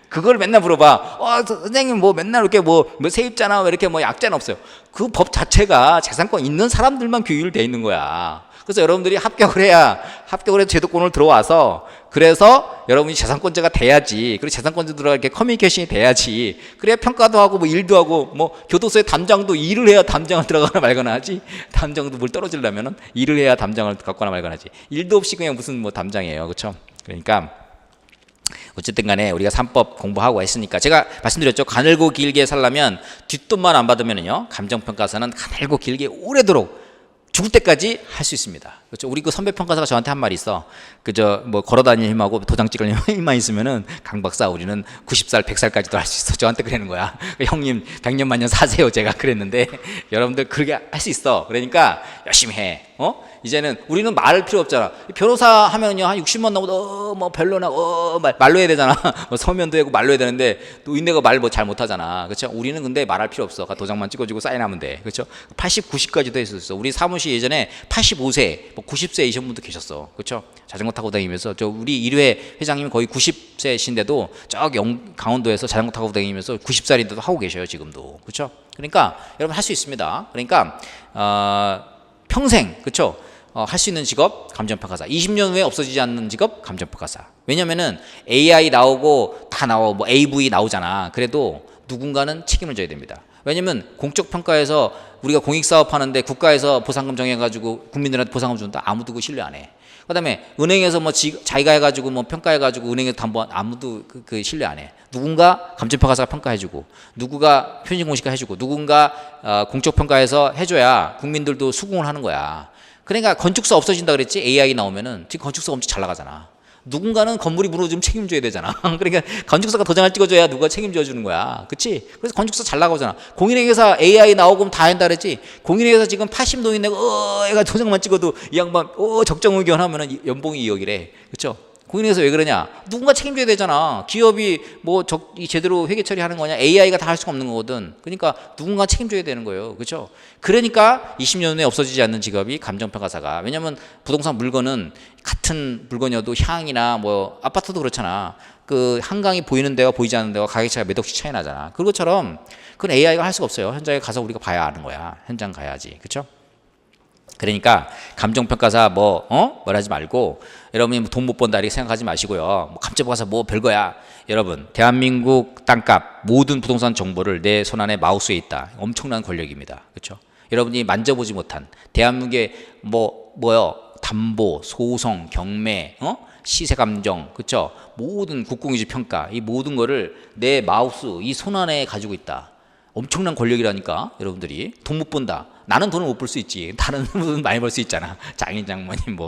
그걸 맨날 물어봐. 선생님 뭐 맨날 이렇게 뭐 세입자나 왜 이렇게 뭐 약자는 없어요. 그 법 자체가 재산권 있는 사람들만 규율돼 있는 거야. 그래서 여러분들이 합격을 해서 제도권을 들어와서 그래서 여러분이 재산권자가 돼야지. 그리고 재산권자들과 이렇게 커뮤니케이션이 돼야지. 그래야 평가도 하고 뭐 일도 하고 뭐 교도소에 담장도 일을 해야 담장을 들어가나 말거나 하지. 담장도 뭘 떨어지려면은 일을 해야 담장을 갖거나 말거나 하지. 일도 없이 그냥 무슨 뭐 담장이에요. 그렇죠? 그러니까 어쨌든 간에 우리가 3법 공부하고 했으니까 제가 말씀드렸죠. 가늘고 길게 살려면 뒷돈만 안 받으면은요. 감정평가사는 가늘고 길게 오래도록 죽을 때까지 할 수 있습니다. 그렇죠? 우리 그 선배 평가사가 저한테 한 말이 있어. 그저 뭐 걸어다니는 힘하고 도장 찍을 힘만 있으면은 강 박사 우리는 90살, 100살까지도 할 수 있어. 저한테 그러는 거야. 형님 100년 만년 사세요. 제가 그랬는데 여러분들 그렇게 할 수 있어. 그러니까 열심히 해. 이제는 우리는 말할 필요 없잖아. 변호사 하면요 한 60만 넘어도 뭐 별로나 말로 해야 되잖아. 뭐 서면도 하고 말로 해야 되는데 또 인내가 말 뭐 잘 못하잖아. 그렇죠? 우리는 근데 말할 필요 없어. 도장만 찍어주고 사인하면 돼. 그렇죠? 80, 90까지도 했었어. 우리 사무실 예전에 85세, 뭐 90세이신 분도 계셨어. 그렇죠? 자전거 타고 다니면서 우리 1회 회장님이 거의 90세신데도 저기 강원도에서 자전거 타고 다니면서 90살인데도 하고 계셔요 지금도. 그렇죠? 그러니까 여러분 할 수 있습니다. 그러니까 평생 그렇죠? 할 수 있는 직업 감정평가사. 20년 후에 없어지지 않는 직업 감정평가사. 왜냐면은 AI 나오고 다 나오고 뭐 AV 나오잖아. 그래도 누군가는 책임을 져야 됩니다. 왜냐면 공적 평가에서 우리가 공익사업 하는데 국가에서 보상금 정해가지고 국민들한테 보상금 준다. 아무도 그 신뢰 안 해. 그다음에 은행에서 뭐 자기가 해가지고 뭐 평가해가지고 은행에서 담보 아무도 그 신뢰 안 해. 누군가 감정평가사가 평가해주고 누구가 편집공시가 해주고 누군가 공적 평가에서 해줘야 국민들도 수긍을 하는 거야. 그러니까 건축사 없어진다 그랬지. AI 나오면은 지금 건축사 엄청 잘 나가잖아. 누군가는 건물이 무너지면 책임져야 되잖아. 그러니까 건축사가 도장을 찍어줘야 누가 책임져 주는 거야. 그치? 그래서 건축사 잘 나가잖아. 공인회계사 AI 나오고 다 한다 그랬지. 공인회계사 지금 80노인 내가 애가 도장만 찍어도 이 양반 적정 의견 하면은 연봉이 2억이래. 그쵸? 공인회계사 왜 그러냐? 누군가 책임져야 되잖아. 기업이 뭐 제대로 회계 처리하는 거냐? AI가 다 할 수가 없는 거거든. 그러니까 누군가 책임져야 되는 거예요. 그렇죠? 그러니까 20년 후에 없어지지 않는 직업이 감정평가사가. 왜냐면 부동산 물건은 같은 물건이어도 향이나 뭐 아파트도 그렇잖아. 그 한강이 보이는 데와 보이지 않는 데와 가격 차이가 몇 억씩 차이 나잖아. 그것처럼 그건 AI가 할 수가 없어요. 현장에 가서 우리가 봐야 아는 거야. 현장 가야지. 그렇죠? 그러니까 감정평가사 뭐라지 말고 여러분이 돈 못 번다 이렇게 생각하지 마시고요. 뭐 감정평가사 뭐 별거야. 여러분 대한민국 땅값 모든 부동산 정보를 내 손안에 마우스에 있다. 엄청난 권력입니다. 그렇죠? 여러분이 만져보지 못한 대한민국의 뭐요 담보, 소송, 경매, 시세 감정, 그렇죠? 모든 국공유지 평가 이 모든 거를 내 마우스 이 손안에 가지고 있다. 엄청난 권력이라니까 여러분들이 돈 못 번다. 나는 돈을 못 벌 수 있지. 다른 분은 많이 벌 수 있잖아. 장인 장모님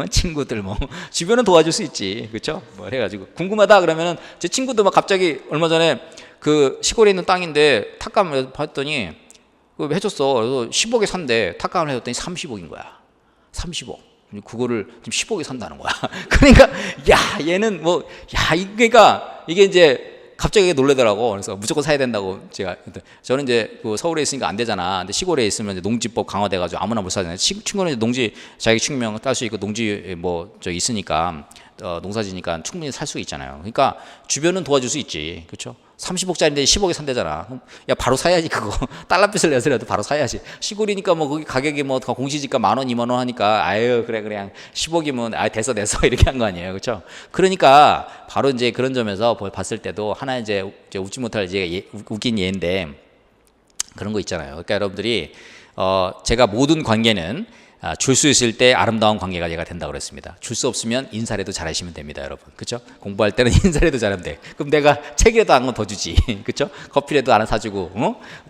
친구들 주변은 도와줄 수 있지. 그렇죠? 뭐 해가지고 궁금하다 그러면은 제 친구도 막 갑자기 얼마 전에 그 시골에 있는 땅인데 탁감을 봤더니 그 해줬어. 그래서 10억에 산대. 탁감을 해줬더니 30억인 거야. 30억. 그거를 지금 10억에 산다는 거야. 그러니까 야 얘는 그러니까 이게 이제 갑자기 놀래더라고. 그래서 무조건 사야 된다고 저는 이제 그 서울에 있으니까 안 되잖아. 근데 시골에 있으면 이제 농지법 강화돼가지고 아무나 못 사잖아요. 친구는 이제 농지 자기 취득명 딸 수 있고 농지 있으니까 농사지니까 충분히 살 수 있잖아요. 그러니까 주변은 도와줄 수 있지. 그렇죠? 30억짜리인데 10억에 산대잖아. 야 바로 사야지 그거. 달러빚을 내서라도 바로 사야지. 시골이니까 뭐 거기 가격이 뭐 공시지가 10,000원 20,000원 하니까 아유 그래 그냥 10억이면 됐어 이렇게 한 거 아니에요. 그렇죠? 그러니까 바로 이제 그런 점에서 봤을 때도 하나 이제 웃지 못할 이제 웃긴 예인데 그런 거 있잖아요. 그러니까 여러분들이 제가 모든 관계는 줄 수 있을 때 아름다운 관계가 된다고 그랬습니다. 줄 수 없으면 인사라도 잘하시면 됩니다, 여러분. 그렇죠? 공부할 때는 인사라도 잘하면 돼. 그럼 내가 책이라도 한 건 더 주지. 그렇죠? 커피라도 하나 사주고,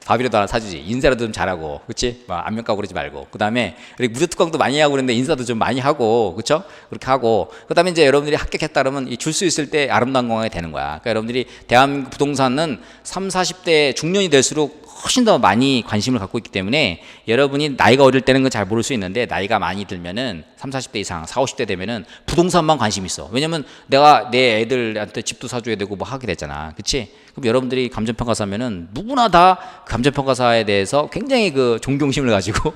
밥이라도 하나 사주지. 인사라도 좀 잘하고, 그렇지? 안면 까고 그러지 말고. 그다음에 우리 무료특강도 많이 하고 그랬는데 인사도 좀 많이 하고, 그렇죠? 그렇게 하고. 그다음에 이제 여러분들이 합격했다 그러면 줄 수 있을 때 아름다운 관계가 되는 거야. 그러니까 여러분들이 대한민국 부동산은 30, 40대 중년이 될수록 훨씬 더 많이 관심을 갖고 있기 때문에 여러분이 나이가 어릴 때는 건 잘 모를 수 있는데 나이가 많이 들면은 30, 40대 이상 40, 50대 되면은 부동산만 관심 있어. 왜냐면 내가 내 애들한테 집도 사줘야 되고 뭐 하게 되잖아. 그치? 그럼 여러분들이 감정평가사면은 누구나 다 감정평가사에 대해서 굉장히 그 존경심을 가지고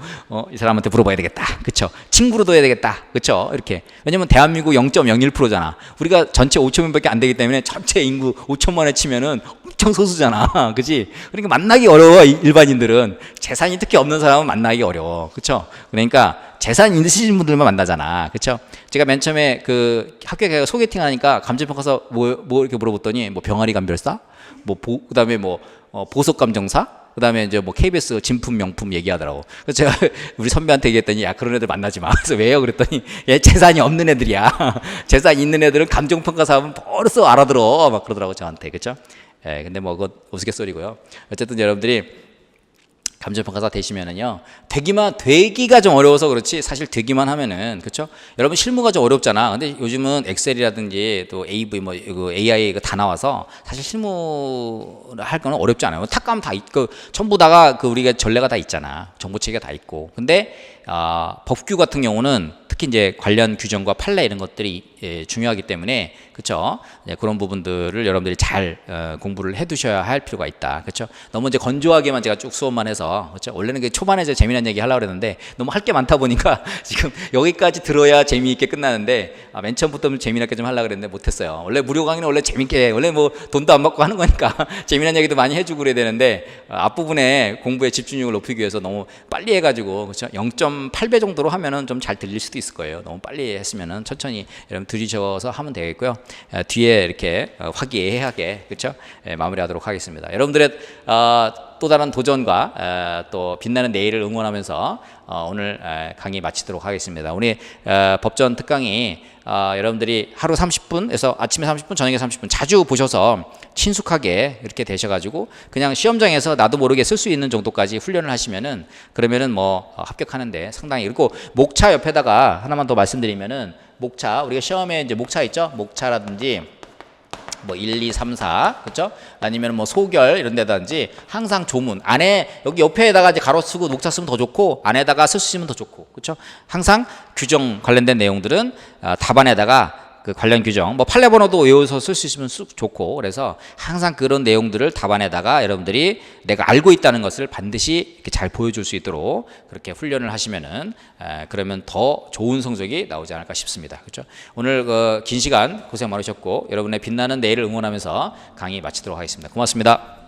이 사람한테 물어봐야 되겠다. 그쵸? 친구로 둬야 되겠다. 그쵸? 이렇게. 왜냐면 대한민국 0.01%잖아. 우리가 전체 5천 명밖에 안 되기 때문에 전체 인구 5천만에 치면은 엄청 소수잖아. 그치? 그러니까 만나기 어려워, 일반인들은. 재산이 특히 없는 사람은 만나기 어려워. 그쵸? 그러니까 재산 있으신 분들만 만나잖아. 그쵸? 제가 맨 처음에 그 합격해서 소개팅 하니까 감정평가사 뭐 이렇게 물어봤더니 병아리 감별사? 그다음에 보석 감정사? 그다음에 이제 KBS 진품 명품 얘기하더라고. 그래서 제가 우리 선배한테 얘기했더니 야 그런 애들 만나지 마. 그래서 왜요? 그랬더니 얘 재산이 없는 애들이야. 재산 있는 애들은 감정평가사 하면 벌써 알아들어. 막 그러더라고 저한테. 그렇죠? 예, 근데 그거 우스갯소리고요. 어쨌든 여러분들이 감정평가사 되시면은요, 되기가 좀 어려워서 그렇지, 사실 되기만 하면은, 그쵸? 여러분 실무가 좀 어렵잖아. 근데 요즘은 엑셀이라든지 또 AV, AI 다 나와서 사실 실무를 할 거는 어렵지 않아요. 탁감 다 있고, 전부 다가 우리가 전례가 다 있잖아. 정보체계가 다 있고. 근데, 법규 같은 경우는 특히 이제 관련 규정과 판례 이런 것들이 중요하기 때문에 그렇죠. 그런 부분들을 여러분들이 잘 공부를 해두셔야 할 필요가 있다. 그렇죠. 너무 이제 건조하게만 제가 쭉 수업만 해서 그렇죠. 원래는 초반에 제가 재미난 얘기 하려고 그랬는데 너무 할 게 많다 보니까 지금 여기까지 들어야 재미있게 끝나는데 맨 처음부터 재미나게 좀 하려고 그랬는데 못했어요. 원래 무료 강의는 원래 재밌게 원래 돈도 안 받고 하는 거니까 재미난 얘기도 많이 해주고 그래야 되는데 앞부분에 공부에 집중력을 높이기 위해서 너무 빨리 해가지고 그렇죠. 0.8배 정도로 하면은 좀 잘 들릴 수도 있을 거예요. 너무 빨리 했으면은 천천히 여러분 들이셔서 하면 되겠고요. 뒤에 이렇게 화기애애하게 그렇죠? 마무리하도록 하겠습니다. 여러분들의 또 다른 도전과 또 빛나는 내일을 응원하면서 오늘 강의 마치도록 하겠습니다. 우리 법전 특강이 여러분들이 하루 30분에서 아침에 30분, 저녁에 30분 자주 보셔서 친숙하게 이렇게 되셔가지고 그냥 시험장에서 나도 모르게 쓸 수 있는 정도까지 훈련을 하시면은 그러면은 합격하는데 상당히. 그리고 목차 옆에다가 하나만 더 말씀드리면은 목차, 우리가 시험에 이제 목차 있죠? 목차라든지 1, 2, 3, 4 그렇죠? 아니면 소결 이런 데다든지 항상 조문 안에 여기 옆에다가 이제 가로 쓰고 녹차 쓰면 더 좋고 안에다가 쓸 수 있으면 더 좋고 그렇죠? 항상 규정 관련된 내용들은 답안에다가 그 관련 규정, 뭐 판례 번호도 외워서 쓸 수 있으면 좋고, 그래서 항상 그런 내용들을 답안에다가 여러분들이 내가 알고 있다는 것을 반드시 이렇게 잘 보여줄 수 있도록 그렇게 훈련을 하시면은 그러면 더 좋은 성적이 나오지 않을까 싶습니다. 그렇죠? 오늘 그 긴 시간 고생 많으셨고 여러분의 빛나는 내일을 응원하면서 강의 마치도록 하겠습니다. 고맙습니다.